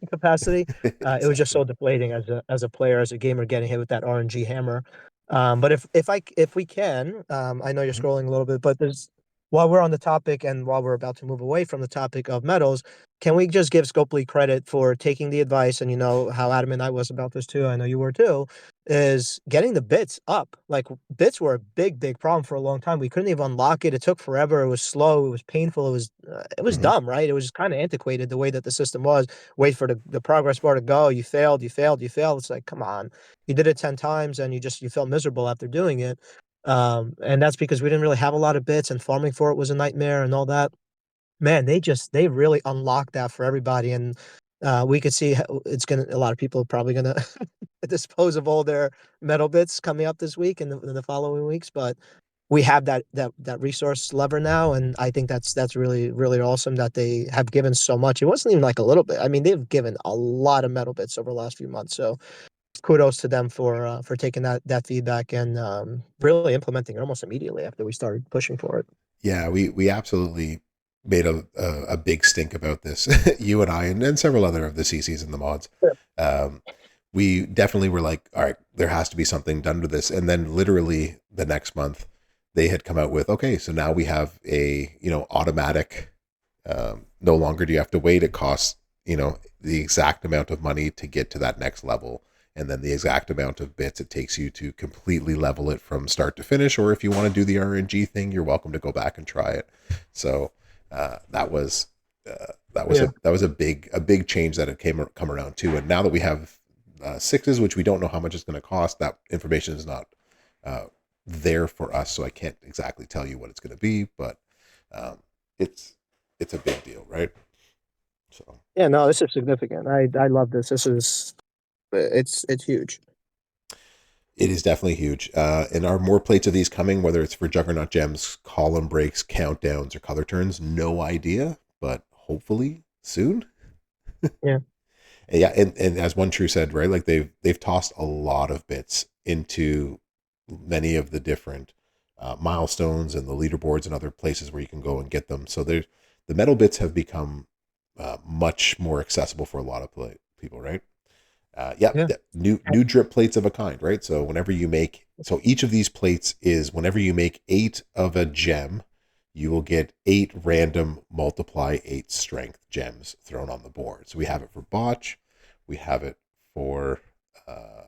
capacity. It was just Exactly. so deflating as a player, as a gamer, getting hit with that RNG hammer. But if we can, I know you're Mm-hmm, scrolling a little bit, but there's while we're on the topic and while we're about to move away from the topic of metals, can we just give Scopely credit for taking the advice? And you know how adamant I was about this too. I know you were too, is getting the bits up. Like bits were a big problem for a long time. We couldn't even unlock it. It took forever. It was slow. It was painful. It was mm-hmm. dumb, right? It was kind of antiquated the way that the system was. Wait for the progress bar to go. You failed. You failed. You failed. It's like, come on. You did it 10 times and you felt miserable after doing it. And that's because we didn't really have a lot of bits and farming for it was a nightmare and all that. Man, they really unlocked that for everybody, and we could see how it's gonna. A lot of people are probably gonna dispose of all their metal bits coming up this week and the following weeks, but we have that resource lever now, and I think that's really awesome that they have given so much. It wasn't even like a little bit. I mean, they've given a lot of metal bits over the last few months, so kudos to them for taking that feedback and really implementing it almost immediately after we started pushing for it. Yeah, we absolutely made a big stink about this. You and I and several other of the CCs and the mods. Um, we definitely were like, all right, there has to be something done to this. And then literally the next month, they had come out with, okay, so now we have a automatic. No longer do you have to wait. It costs the exact amount of money to get to that next level, and then the exact amount of bits it takes you to completely level it from start to finish. Or if you want to do the RNG thing, you're welcome to go back and try it. So that was Yeah. that was a big change that had come around too. And now that we have sixes, which we don't know how much it's going to cost, that information is not uh, there for us, so I can't exactly tell you what it's going to be, but um, it's it's a big deal, right? So Yeah, no, this is significant. I love this. This is it's huge. it is definitely huge. And are more plates of these coming, whether it's for Juggernaut gems, column breaks, countdowns, or color turns? No idea, but hopefully soon. Yeah. And yeah, and as One True said, right, like they've tossed a lot of bits into many of the different milestones and the leaderboards and other places where you can go and get them. So there's the metal bits have become much more accessible for a lot of people, right? Yep, Yeah. yep. New drip plates of a kind, right? So whenever you make, so each of these plates is whenever you make 8 of a gem, you will get 8 random multiply 8 strength gems thrown on the board. So we have it for botch, we have it for uh,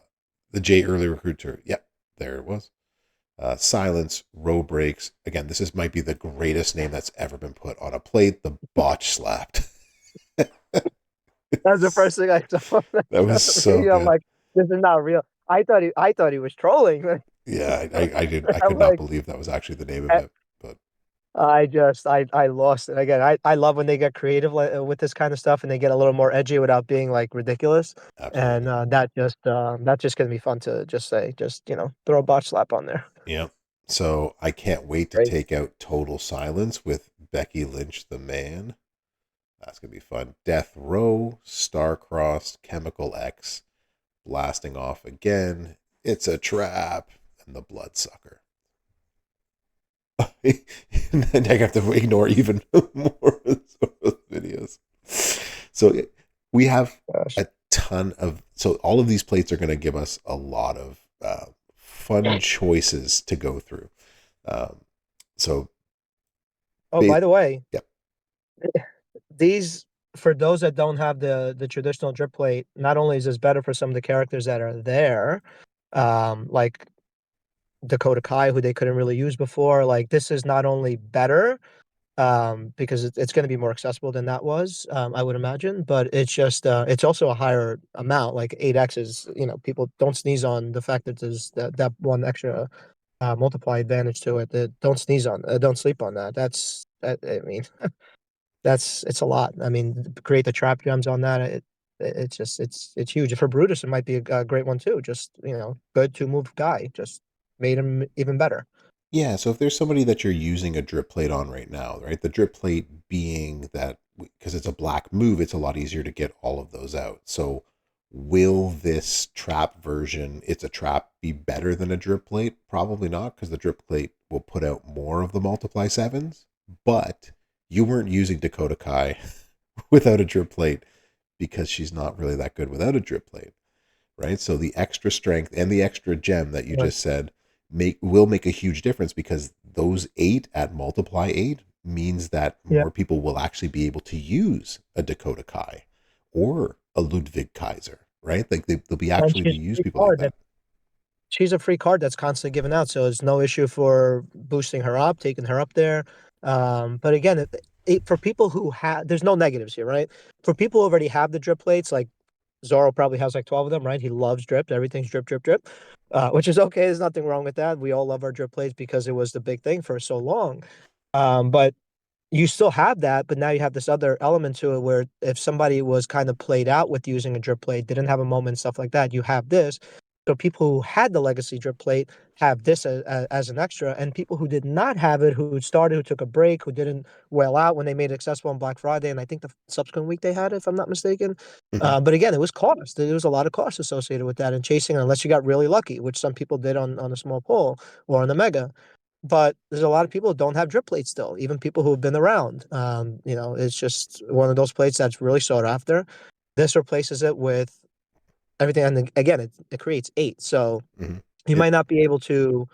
the J early recruiter. Yep, there it was. Silence, row breaks. Again, might be the greatest name that's ever been put on a plate. The botch slapped. That's the first thing I saw on That was the so video. I'm good. like, this is not real. I thought he was trolling. Yeah, I I'm could not like, believe that was actually the name of I, it, but I lost it again. I love when they get creative with this kind of stuff and they get a little more edgy without being like ridiculous. And absolutely. that's just gonna be fun to just say, just throw a botch slap on there. Yeah. So I can't wait to Great. take out Total Silence with Becky Lynch, the man. That's gonna be fun. Death Row, Star-Crossed, Chemical X, blasting off again. It's a trap, and the Bloodsucker. And then I have to ignore even more of those videos. So we have Gosh. a ton of. So all of these plates are going to give us a lot of fun choices to go through. Um, so, Oh, by the way, yep. these for those that don't have the traditional drip plate, not only is this better for some of the characters that are there, like Dakota Kai, who they couldn't really use before. Like this is not only better, because it's going to be more accessible than that was, I would imagine, but it's also a higher amount. Like 8x is, people don't sneeze on the fact that there's that one extra multiply advantage to it. That don't sneeze on, don't sleep on that. I mean, it's a lot. I mean, create the trap gems on that. It's just it's huge. For Brutus, it might be a great one too. Just good 2 move guy. Just made him even better. Yeah, so if there's somebody that you're using a drip plate on right now, right? The drip plate being that because it's a black move, it's a lot easier to get all of those out. So will this trap version, it's a trap, be better than a drip plate? Probably not, because the drip plate will put out more of the multiply sevens. But you weren't using Dakota Kai without a drip plate because she's not really that good without a drip plate, right? So the extra strength and the extra gem that you Yeah. just said make a huge difference because those 8 at multiply 8 means that Yeah. more people will actually be able to use a Dakota Kai or a Ludwig Kaiser, right? Like they'll be And actually be she's use a free people like card that. she's a free card that's constantly given out, so it's no issue for boosting her up, taking her up there. But again, for people who have, there's no negatives here, right? For people who already have the drip plates, like Zoro probably has like 12 of them, right? He loves drip. Everything's drip, drip, drip, which is okay. There's nothing wrong with that. We all love our drip plates because it was the big thing for so long. But you still have that, but now you have this other element to it where if somebody was kind of played out with using a drip plate, didn't have a moment, stuff like that, you have this. So people who had the legacy drip plate have this as an extra, and people who did not have it, who started, who took a break, who didn't well out when they made it accessible on Black Friday, and I think the subsequent week they had it, if I'm not mistaken. Mhm. But again, it was cost. There was a lot of cost associated with that and chasing, unless you got really lucky, which some people did on a small poll or on the mega. But there's a lot of people who don't have drip plates still, even people who have been around. It's just one of those plates that's really sought after. This replaces it with everything. And again, it creates 8. So Mhm. you It might not be able to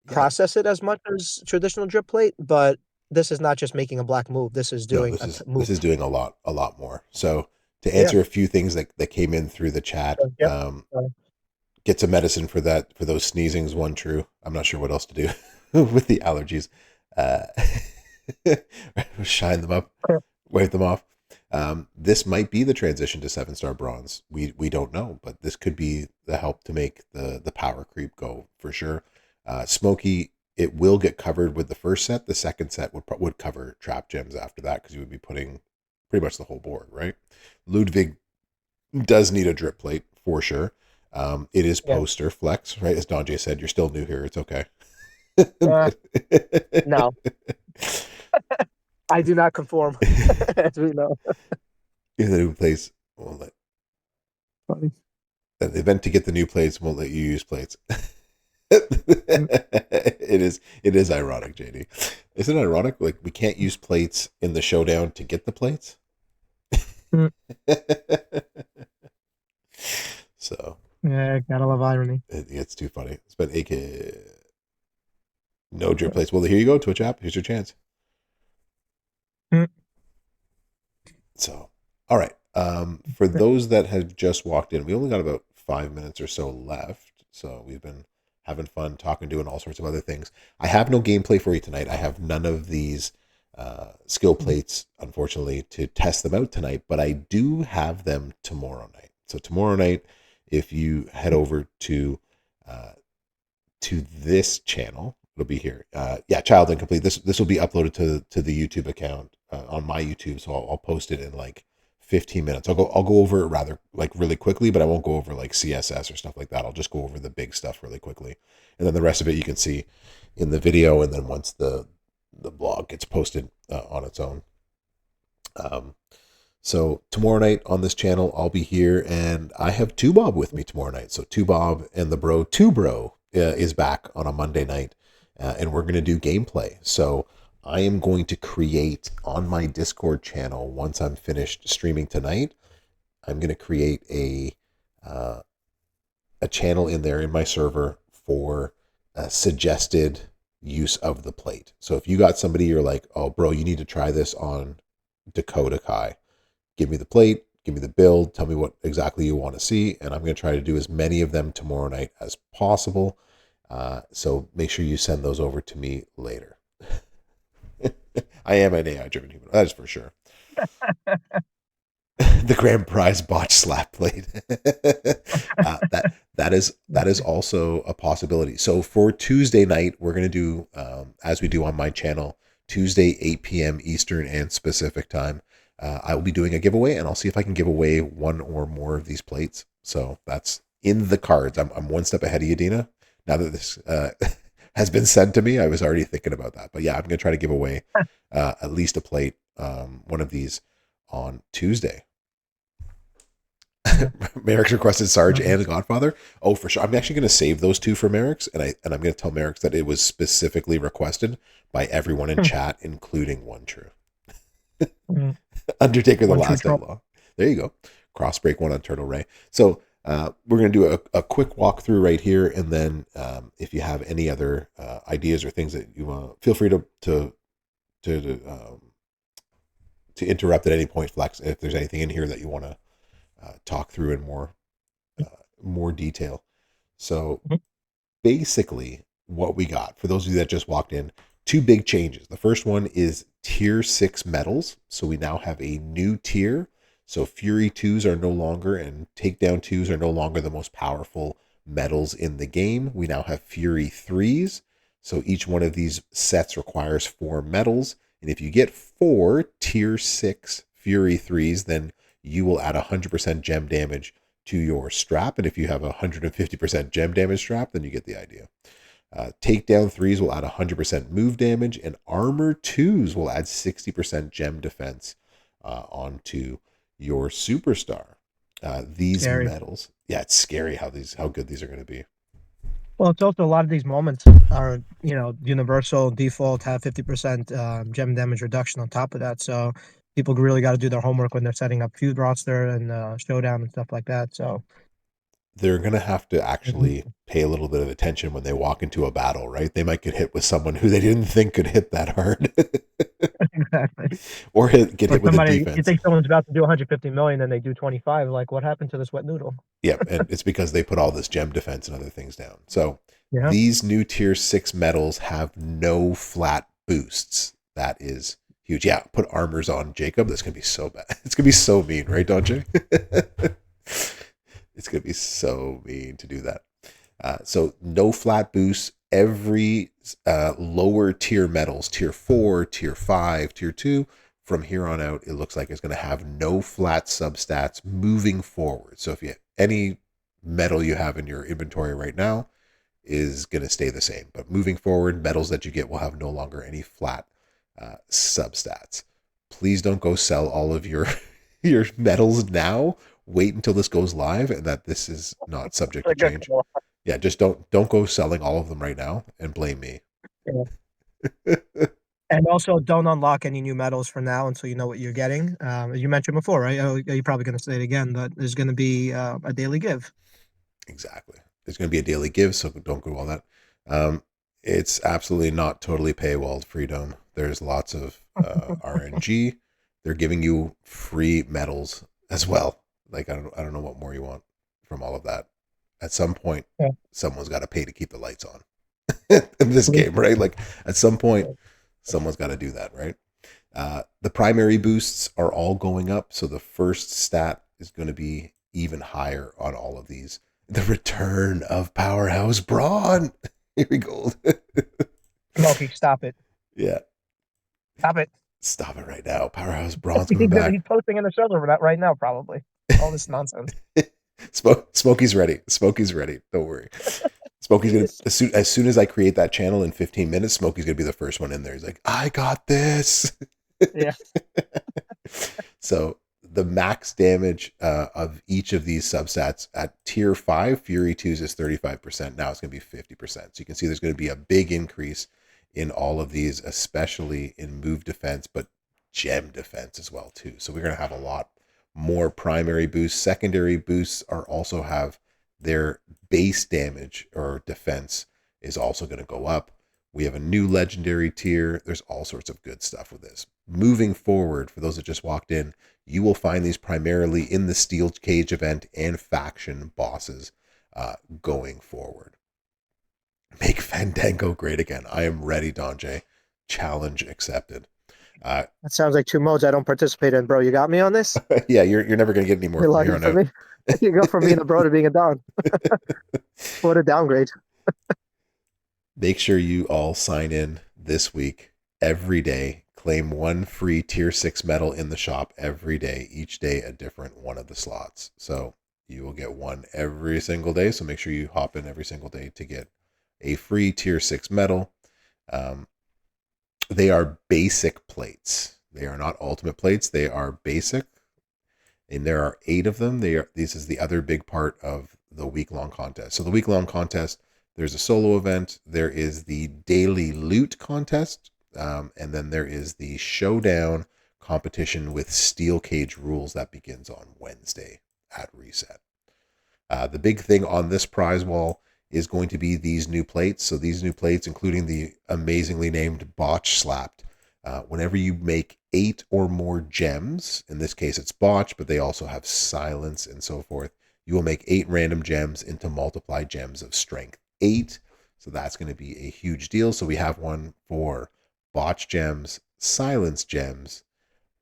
yeah, process it as much as traditional drip plate, but this is not just making a black move. This is no, doing this move. is doing a lot more. So to Yeah. answer a few things that came in through the chat, Yep. get some medicine for that for those sneezings. One true. I'm not sure what else to do with the allergies. Uh, shine them up, wipe them off. This might be the transition to 7-star bronze. We don't know, but this could be the help to make the power creep go for sure. Smoky, it will get covered with the first set. The second set would cover trap gems after that because you would be putting pretty much the whole board, right? Ludwig does need a drip plate for sure. It is Yeah. poster flex, right? As Don J said, you're still new here. It's okay. Uh, But no, I do not conform, as we know. in the new place, won't let Funny. the event to get the new plates won't let you use plates. Mm, it is ironic, JD. Isn't it ironic? Like we can't use plates in the showdown to get the plates. mm. So Yeah, gotta love irony. it's too funny. It's been AK. No drip place. Well, here you go, Twitch app. Here's your chance. Mm. So, all right. For those that have just walked in, we only got about 5 minutes or so left. So we've been having fun talking, doing all sorts of other things. I have no gameplay for you tonight. I have none of these skill plates, unfortunately, to test them out tonight. But I do have them tomorrow night. So tomorrow night, if you head over uh, to this channel. It'll be here. Yeah, child incomplete. This will be uploaded to the YouTube account on my YouTube, so I'll post it in like 15 minutes. I'll go over it rather like really quickly, but I won't go over like CSS or stuff like that. I'll just go over the big stuff really quickly, and then the rest of it you can see in the video, and then once the blog gets posted on its own. Um, so tomorrow night on this channel, I'll be here, and I have Two Bob with me tomorrow night. So Two Bob and the Bro, Two Bro, is back on a Monday night, and we're gonna do gameplay. So I am going to create on my Discord channel once I'm finished streaming tonight. I'm gonna create uh, a channel in there in my server for suggested use of the plate. So if you got somebody you're like, oh, bro, you need to try this on Dakota Kai, give me the plate, give me the build, tell me what exactly you want to see, and I'm going to try to do as many of them tomorrow night as possible. So make sure you send those over to me later. I am an AI driven human, that is for sure. The grand prize botch slap plate. That is also a possibility. So for Tuesday night, we're going to do as we do on my channel, Tuesday 8 p.m. Eastern and Pacific time. I will be doing a giveaway, and I'll see if I can give away one or more of these plates. So that's in the cards. I'm one step ahead of you, Dina. Now that this has been sent to me, I was already thinking about that. But yeah, I'm going to try to give away at least a plate, one of these on Tuesday. Merrick's requested Sarge and the Godfather. Oh, for sure. I'm actually going to save those two for Merrick's, and I'm going to tell Merrick's that it was specifically requested by everyone in chat, including One True. Undertaker, the One true Last Trump. Outlaw. There you go. Crossbreak one on Turtle Ray. So we're going to do a quick walkthrough right here, and then if you have any other ideas or things that you want, feel free to interrupt at any point, Flex. If there's anything in here that you want to talk through in more detail. So basically, what we got for those of you that just walked in, two big changes. The first one is tier 6 medals. So we now have a new tier. So Fury 2s are no longer, and Takedown 2s are no longer the most powerful medals in the game. We now have Fury 3s. So each one of these sets requires 4 medals. And if you get 4 tier 6 Fury 3s, then you will add 100% gem damage to your strap. And if you have a 150% gem damage strap, then you get the idea. Takedown 3s will add 100% move damage, and Armor 2s will add 60% gem defense onto your superstar. These Scary. medals, yeah, it's scary how good these are going to be. Well, it's also a lot of these moments are, universal default, have 50% gem damage reduction on top of that. So people really got to do their homework when they're setting up feud roster and showdown and stuff like that. So They're going to have to actually pay a little bit of attention when they walk into a battle, right? They might get hit with someone who they didn't think could hit that hard. exactly. Or get Or hit with a somebody, you defense. think someone's about to do 150 million, and they do 25. Like, what happened to this wet noodle? Yeah, and it's because they put all this gem defense and other things down. So Yeah. these new tier 6 medals have no flat boosts. That is huge. Yeah, put armors on Jacob. That's gonna be so bad. It's gonna be so mean, right, Donjay? It's gonna be so mean to do that. So no flat boosts. Every lower tier medals, tier 4, tier 5, tier 2, from here on out, it looks like it's going to have no flat substats moving forward. So if you any medal you have in your inventory right now is going to stay the same, but moving forward, medals that you get will have no longer any flat substats. Please don't go sell all of your your medals now. Wait until this goes live, and that this is not subject to change. Yeah, just don't go selling all of them right now and blame me. Yeah. And also, don't unlock any new medals for now until you know what you're getting. As you mentioned before, right? Oh, you're probably going to say it again, but there's going to be a daily give. Exactly. There's going to be a daily give, so don't go all that. Um, it's absolutely not totally paywalled freedom. There's lots of RNG. They're giving you free medals as well. Like I don't know what more you want from all of that. At some point, Yeah. someone's got to pay to keep the lights on in this game, right? Like at some point, someone's got to do that, right? The primary boosts are all going up, so the first stat is going to be even higher on all of these. The return of Powerhouse Braun. Here we go. Smokey, stop it. Yeah, Stop it. stop it right now. Powerhouse Braun's coming He's back. posting in the server for that right now, probably. All this nonsense. Smokey's ready. Smokey's ready. Don't worry. Smokey's gonna as soon as I create that channel in 15 minutes. Smokey's gonna be the first one in there. He's like, I got this. Yeah. So the max damage of each of these substats at tier 5, Fury 2's is 35%. Now it's going to be 50%. So you can see there's going to be a big increase in all of these, especially in move defense, but gem defense as well too. So we're going to have a lot more primary boosts. Secondary boosts are also have their base damage or defense is also going to go up. We have a new legendary tier. There's all sorts of good stuff with this. Moving forward, for those that just walked in, you will find these primarily in the Steel Cage event and faction bosses going forward. Make Fandango great again. I am ready, Donjay. Challenge accepted. That sounds like two modes I don't participate in, bro. You got me on this? Yeah, you're never going to get any more You're from here lucky on for out. me. You go from being a bro to being a don. What a downgrade. Make sure you all sign in this week every day. Claim one free tier 6 medal in the shop every day, each day a different one of the slots. So you will get one every single day. So make sure you hop in every single day to get a free tier 6 medal. They are basic plates. They are not ultimate plates. They are basic. And there are 8 of them. This is the other big part of the week-long contest. So the week-long contest, there's a solo event. There is the daily loot contest. And then there is the showdown competition with steel cage rules that begins on Wednesday at reset. The big thing on this prize wall is going to be these new plates. So these new plates, including the amazingly named Botch Slapped, whenever you make 8 or more gems, in this case it's Botch, but they also have Silence and so forth, you will make 8 random gems into multiplied gems of strength 8. So that's going to be a huge deal. So we have one for Botch gems, Silence gems,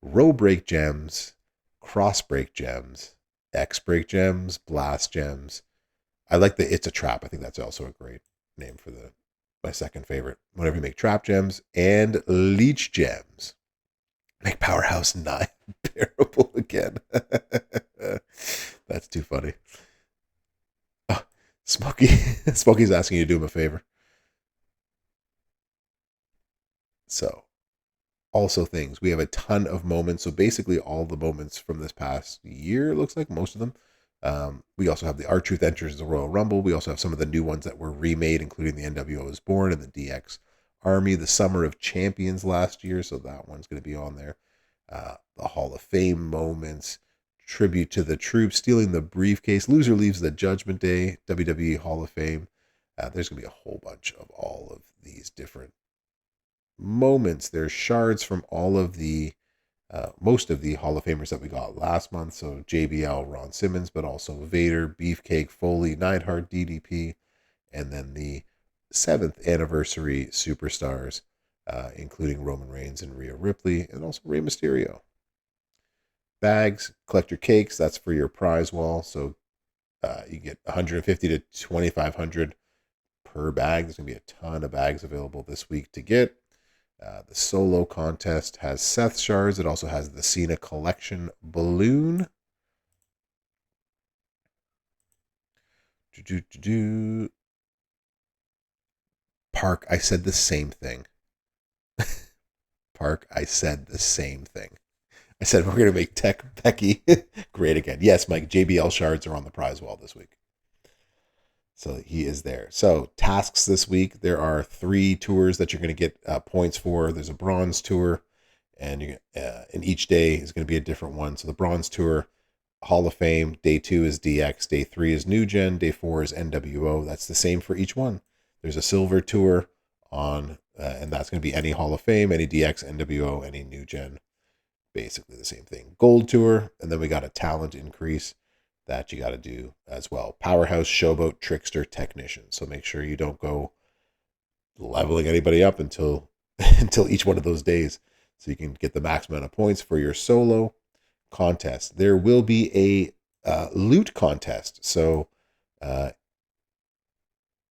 Row Break gems, Cross Break gems, X Break gems, Blast gems. I like the It's a Trap. I think that's also a great name for my second favorite. Whenever you make trap gems and leech gems, make Powerhouse 9 bearable again. That's too funny. Oh, Smokey's asking you to do him a favor. So, also things. We have a ton of moments. So basically all the moments from this past year, looks like most of them. We also have the R-Truth enters the Royal Rumble. We also have some of the new ones that were remade, including the NWO is Born and the DX Army, the Summer of Champions last year. So that one's going to be on there. The Hall of Fame moments, tribute to the troops, stealing the briefcase, loser leaves the Judgment Day, WWE Hall of Fame. There's going to be a whole bunch of all of these different moments. There's shards from all of the most of the Hall of Famers that we got last month. So JBL, Ron Simmons, but also Vader, Beefcake, Foley, Neidhart, DDP, and then the 7th anniversary superstars, including Roman Reigns and Rhea Ripley, and also Rey Mysterio. Bags, collect your cakes. That's for your prize wall. So you get 150 to 2,500 per bag. There's going to be a ton of bags available this week to get. The solo contest has Seth shards. It also has the Cena collection balloon. Park, I said the same thing. Park, I said the same thing. I said we're going to make Tech Becky great again. Yes, Mike, JBL shards are on the prize wall this week. So he is there. So tasks this week, there are 3 tours that you're going to get points for. There's a bronze tour, and each day is going to be a different one. So the bronze tour, Hall of Fame. Day 2 is DX. Day 3 is New Gen. Day 4 is NWO. That's the same for each one. There's a Silver Tour on, and that's going to be any Hall of Fame, any DX, NWO, any New Gen. Basically the same thing. Gold Tour, and then we got a talent increase that you got to do as well. Powerhouse, Showboat, Trickster, Technician. So make sure you don't go leveling anybody up until until each one of those days, so you can get the max amount of points for your solo contest. There will be a loot contest. So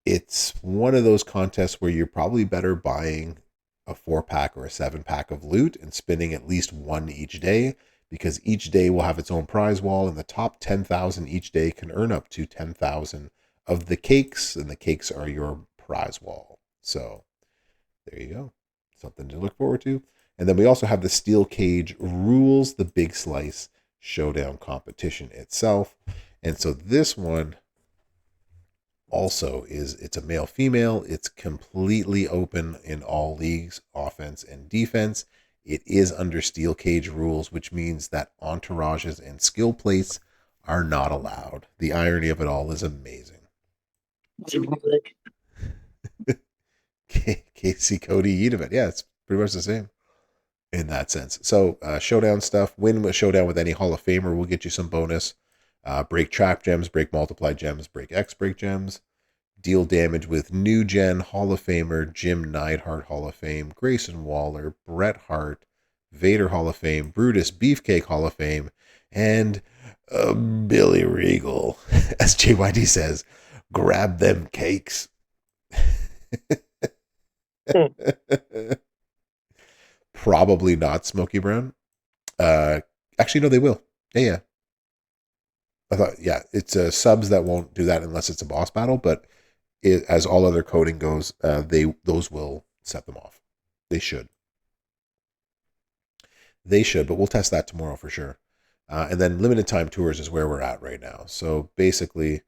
it's one of those contests where you're probably better buying a 4-pack or a 7-pack of loot and spinning at least one each day, because each day will have its own prize wall, and the top 10,000 each day can earn up to 10,000 of the cakes, and the cakes are your prize wall. So there you go. Something to look forward to. And then we also have the Steel Cage Rules, the Big Slice Showdown competition itself. And so this one also it's a male female. It's completely open in all leagues, offense and defense. It is under Steel Cage Rules, which means that entourages and skill plates are not allowed. The irony of it all is amazing. Casey, Cody, Edevit. Yeah, it's pretty much the same in that sense. So showdown stuff. Win a showdown with any Hall of Famer will get you some bonus. Break trap gems, break multiply gems, break X break gems. Deal damage with New Gen Hall of Famer, Jim Neidhart Hall of Fame, Grayson Waller, Bret Hart, Vader Hall of Fame, Brutus Beefcake Hall of Fame, and Billy Regal. As JYD says, grab them cakes. Probably not Smoky Brown. Actually, no, they will. Yeah. I thought, yeah, it's subs that won't do that unless it's a boss battle, but as all other coding goes, those will set them off. They should. But we'll test that tomorrow for sure. And then limited time tours is where we're at right now. So basically,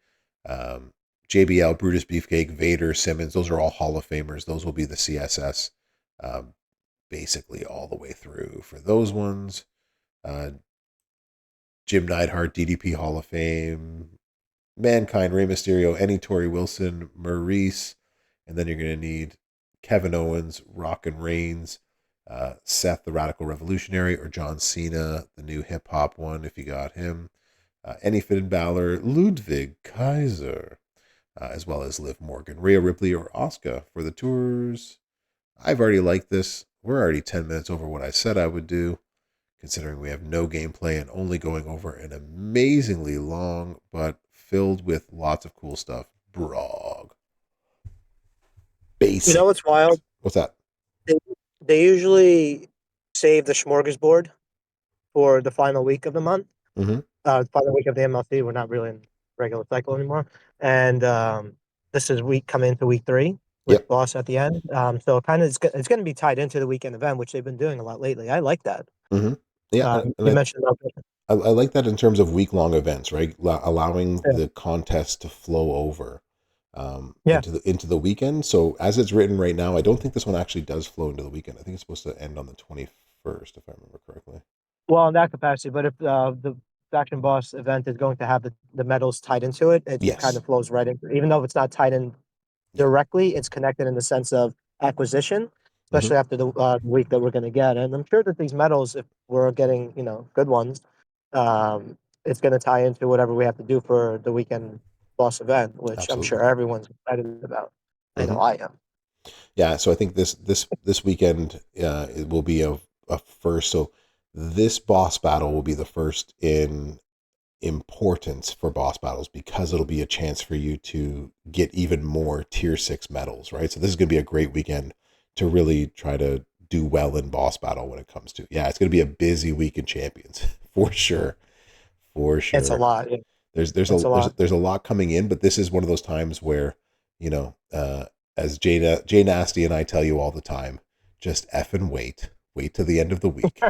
JBL, Brutus Beefcake, Vader, Simmons, those are all Hall of Famers. Those will be the CSS, basically all the way through for those ones. Jim Neidhart, DDP Hall of Fame, Mankind, Rey Mysterio, any Tori Wilson, Maurice, and then you're going to need Kevin Owens, Rock and Reigns, Seth the Radical Revolutionary, or John Cena, the new hip hop one if you got him, any Finn Balor, Ludwig Kaiser, as well as Liv Morgan, Rhea Ripley, or Asuka for the tours. I've already liked this. We're already 10 minutes over what I said I would do, considering we have no gameplay and only going over an amazingly long but filled with lots of cool stuff. Brog. Basic. You know what's wild? What's that? They usually save the smorgasbord for the final week of the month. Mm-hmm. Final week of the MLC. We're not really in regular cycle anymore. And this is coming into week 3 with Yep. boss at the end. So kind of it's going to be tied into the weekend event, which they've been doing a lot lately. I like that. Mm-hmm. Yeah, You mentioned about I like that in terms of week-long events, right? Allowing yeah. the contest to flow over Yeah. into the weekend. So as it's written right now, I don't think this one actually does flow into the weekend. I think it's supposed to end on the 21st, if I remember correctly. Well, in that capacity, but if the faction boss event is going to have the medals tied into it, it kind Yes. of flows right into. Even though it's not tied in Yeah. directly, it's connected in the sense of acquisition, Mm-hmm. especially after the week that we're going to get. And I'm sure that these medals, if we're getting good ones, um, it's going to tie into whatever we have to do for the weekend boss event, which I'm Absolutely. sure everyone's excited about. I Mm-hmm. know I am. Yeah. So I think this weekend it will be a first. So this boss battle will be the first in importance for boss battles, because it'll be a chance for you to get even more tier 6 medals, right? So this is going to be a great weekend to really try to do well in boss battle when it comes to. Yeah, it's going to be a busy week in champions for sure. For It's a sure. lot. There's It's a lot. there's a lot coming in, but this is one of those times where, as Jay Nasty and I tell you all the time, just effing wait till the end of the week.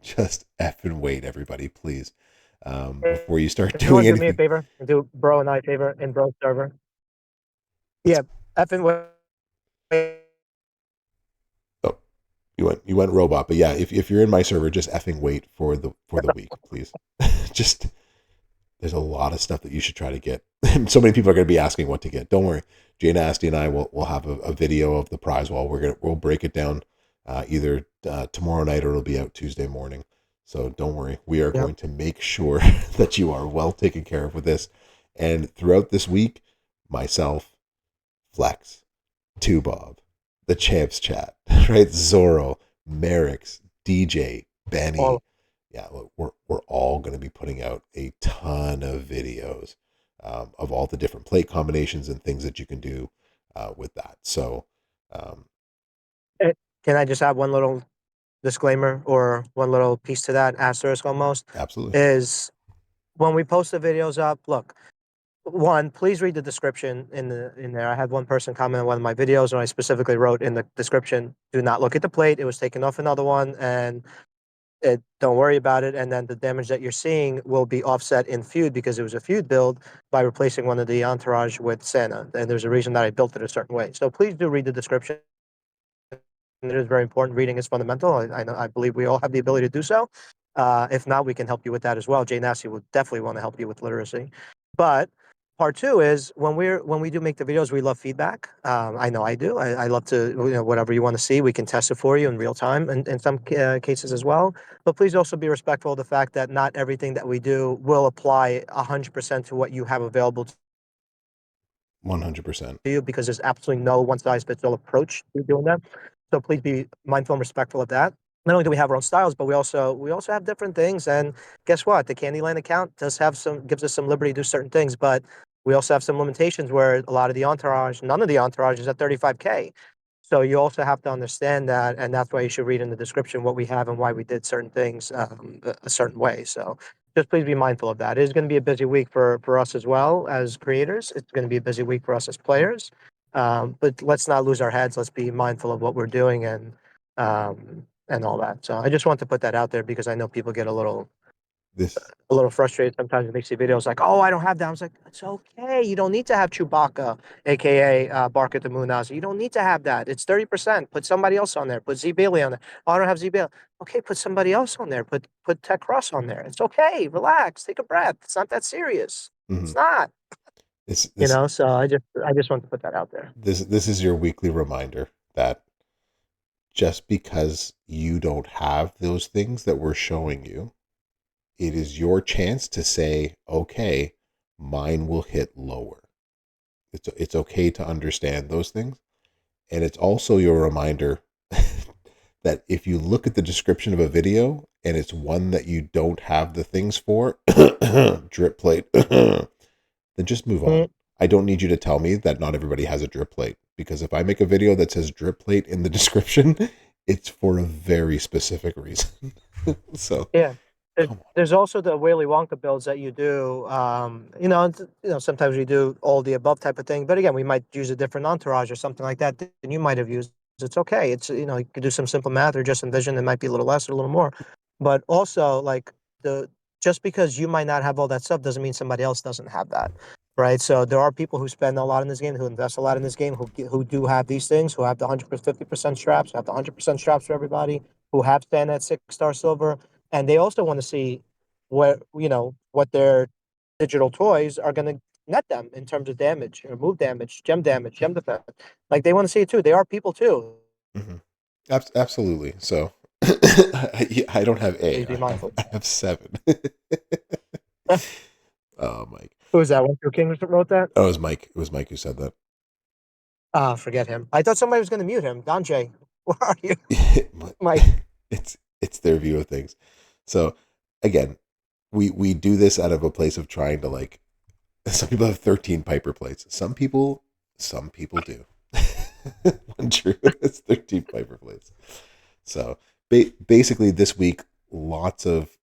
Just effing wait, everybody, please, before you start If you want doing to do me a anything. favor, and do bro and I a favor in bro server. What's Yeah, effing wait. Oh, you went robot, but yeah, if you're in my server, just effing wait for the week, please. just there's a lot of stuff that you should try to get. So many people are going to be asking what to get. Don't worry, Jay Nasty and I will have a video of the prize wall. We'll break it down either tomorrow night or it'll be out Tuesday morning. So don't worry, we are Yep. going to make sure that you are well taken care of with this. And throughout this week, myself, Flex, Two Bob, the Champs Chat, right? Zorro, Merrick's, DJ, Benny. All Yeah, look, we're all going to be putting out a ton of videos of all the different plate combinations and things that you can do with that. So, um, Eh, Can I just add one little disclaimer or one little piece to that asterisk almost? absolutely. Is when we post the videos up, look, one, please read the description in there. I had one person comment on one of my videos, and I specifically wrote in the description, "Do not look at the plate. It was taken off another one, and don't worry about it." And then the damage that you're seeing will be offset in feud because it was a feud build by replacing one of the entourage with Santa. And there's a reason that I built it a certain way. So please do read the description. It is very important. Reading is fundamental. I believe we all have the ability to do so. If not, we can help you with that as well. Jay Nasty will definitely want to help you with literacy. But part two is when we do make the videos, we love feedback. I know I do. I love to whatever you want to see, we can test it for you in real time, and in some cases as well. But please also be respectful of the fact that not everything that we do will apply 100% to what you have available 100%. to you because there's absolutely no one size fits all approach to doing that. So please be mindful and respectful of that. Not only do we have our own styles, but we also have different things. And guess what? The Candyland account does have some gives us some liberty to do certain things, but we also have some limitations where a lot of the entourage, none of the entourage is at 35K. So you also have to understand that, and that's why you should read in the description what we have and why we did certain things a certain way. So just please be mindful of that. It is going to be a busy week for us as well as creators. It's going to be a busy week for us as players. But let's not lose our heads. Let's be mindful of what we're doing and all that. So I just want to put that out there because I know people get This, a little frustrated sometimes when they see videos like, "Oh, I don't have that." I was like, "It's okay. You don't need to have Chewbacca, aka Bark at the Moon Nazi. You don't need to have that. It's 30%. Put somebody else on there. Put Z Bailey on there. Oh, I don't have Z Bailey. Okay, put somebody else on there. Put Tech Cross on there. It's okay. Relax. Take a breath. It's not that serious. mhm. It's not. this, this, So I just want to put that out there. this is your weekly reminder that just because you don't have those things that we're showing you, it is your chance to say, okay, mine will hit lower. It's okay to understand those things. And it's also your reminder that if you look at the description of a video and it's one that you don't have the things for, drip plate, then just move on. Mm, I don't need you to tell me that not everybody has a drip plate because if I make a video that says drip plate in the description, it's for a very specific reason. So, yeah. come on. There's also the Willy Wonka builds that you do. Sometimes we do all the above type of thing, but again, we might use a different entourage or something like that than you might have used. It's okay. You can do some simple math or just envision it might be a little less or a little more. But also, like the just because you might not have all that stuff doesn't mean somebody else doesn't have that, right? So there are people who spend a lot in this game, who invest a lot in this game, who do have these things, who have the 150% straps, who have the 100% straps for everybody, who have stand at 6-star silver, and they also want to see what their digital toys are going to net them in terms of damage or move damage, gem defense. Like they want to see it too. They are people too. Hmm. Absolutely. So, I don't have A. Please be mindful. I have seven. Oh, Mike. Who is that? One Two King wrote that. Oh, it was Mike. It was Mike who said that. Ah, forget him. I thought somebody was going to mute him. Don J, where are you, Mike? It's their view of things. So again, we do this out of a place of trying to like. Some people have 13 Piper plates. Some people do. One true, it's 13 Piper plates. So basically, this week, lots of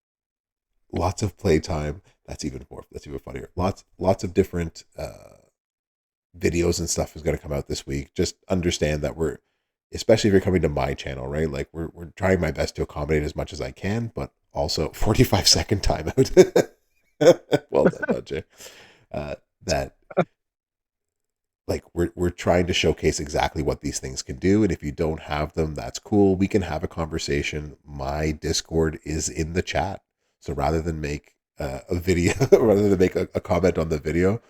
playtime. That's even funnier. Lots of different videos and stuff is going to come out this week. Just understand that especially if you're coming to my channel, right? Like we're trying my best to accommodate as much as I can, but also 45-second timeout. Well done, Dodge. That like we're trying to showcase exactly what these things can do, and if you don't have them, that's cool. We can have a conversation. My Discord is in the chat, so rather than make a video rather than make a comment on the video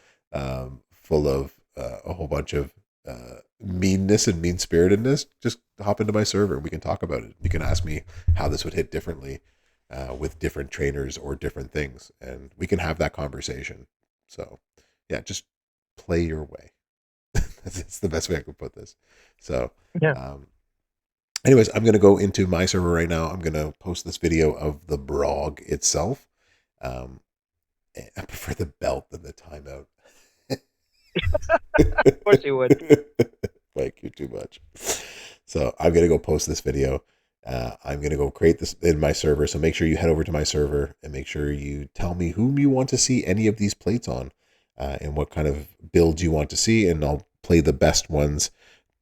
full of a whole bunch of meanness and mean spiritedness, just hop into my server and we can talk about it. You can ask me how this would hit differently with different trainers or different things, and we can have that conversation. So, yeah, just play your way. That's the best way I could put this. So, Yeah. um, anyways, I'm going to go into my server right now. I'm going to post this video of the Brog itself. Um, I prefer the belt than the timeout. Of course you would. Thank you too much. So I'm going to go post this video. I'm going to go create this in my server. So make sure you head over to my server and make sure you tell me whom you want to see any of these plates on and what kind of builds you want to see. And I'll play the best ones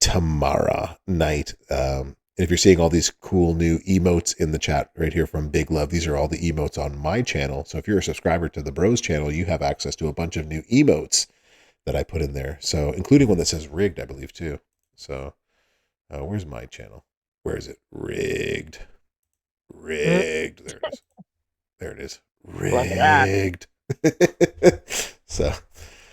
tomorrow night. And if you're seeing all these cool new emotes in the chat right here from Big Love, these are all the emotes on my channel. So if you're a subscriber to the Bros channel, you have access to a bunch of new emotes that I put in there. So including one that says rigged, I believe too. So where's my channel? Where is it? Rigged. Rigged. There it is. There it is. Look at that. Rigged. So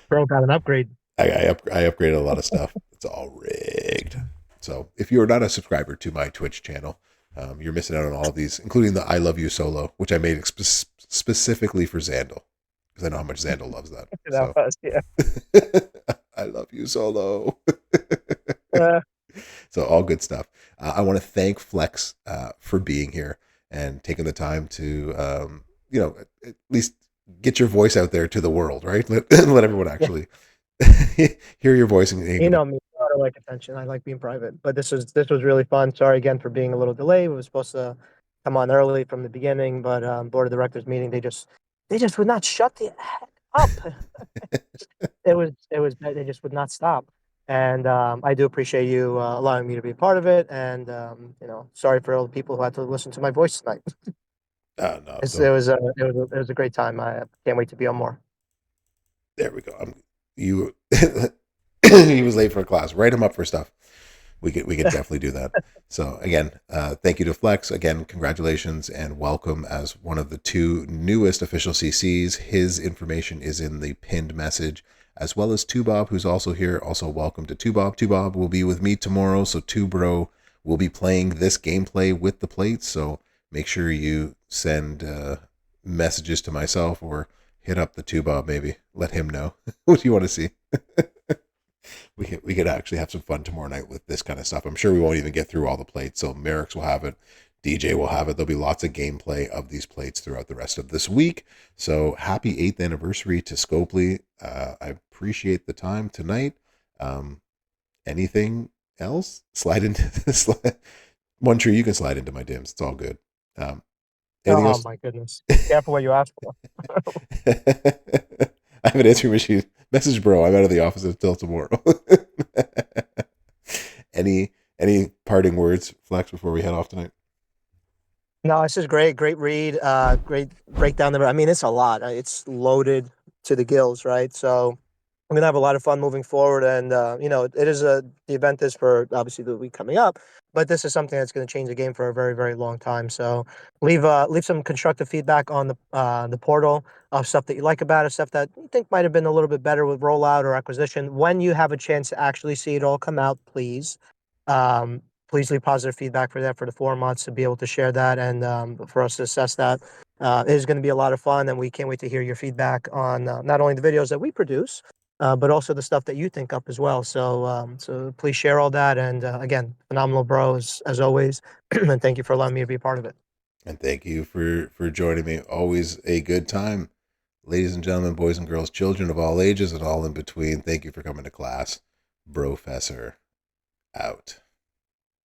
Bro got an upgrade. I upgraded a lot of stuff. It's all rigged. So if you're not a subscriber to my Twitch channel, you're missing out on all of these, including the I Love You solo, which I made specifically for Xandal, because I know how much Xandal loves that. That So was, yeah. I love you solo. Uh, So all good stuff. I want to thank Flex for being here and taking the time to, at least get your voice out there to the world, right? Let everyone yeah. actually hear your voice. And You know me, I don't like attention. I like being private. But this was really fun. Sorry again for being a little delayed. We were supposed to come on early from the beginning, but board of directors meeting, they just would not shut the heck up. It was they just would not stop. And I do appreciate you allowing me to be a part of it. And sorry for all the people who had to listen to my voice tonight. No, It don't. was a great time. I can't wait to be on more. There we go. You. He was late for a class. Write him up for stuff. We could definitely do that. So again, thank you to Flex. Again, congratulations and welcome as one of the two newest official CCs. His information is in the pinned message, as well as Tubob, who's also here. Also, welcome to Tubob. Tubob will be with me tomorrow. So Tubro will be playing this gameplay with the plates. So make sure you send messages to myself or hit up the Tubob. Maybe let him know what you want to see. We could actually have some fun tomorrow night with this kind of stuff. I'm sure we won't even get through all the plates. So Merrick's will have it. DJ will have it. There'll be lots of gameplay of these plates throughout the rest of this week. So happy 8th anniversary to Scopely. I appreciate the time tonight. Anything else? Slide into one tree. You can slide into my dims. It's all good. Anything Oh else? my goodness! Careful what you ask for. I have an answering machine. Message bro. I'm out of the office until tomorrow. any parting words, Flex, before we head off tonight? No, this is great. Great read. Great breakdown. I mean, it's a lot. It's loaded to the gills, right? So we're gonna have a lot of fun moving forward. And it is the event is for obviously the week coming up, but this is something that's going to change the game for a very, very long time. So leave some constructive feedback on the portal of stuff that you like about it, stuff that you think might have been a little bit better with rollout or acquisition. When you have a chance to actually see it all come out, please. Um, please leave positive feedback for that for the 4 months to be able to share that and for us to assess that. It is going to be a lot of fun, and we can't wait to hear your feedback on not only the videos that we produce, but also the stuff that you think up as well. So please share all that. And again, phenomenal bros as always, and thank you for allowing me to be a part of it. And thank you for joining me. Always a good time. Ladies and gentlemen, boys and girls, children of all ages and all in between, thank you for coming to class. Brofessor out.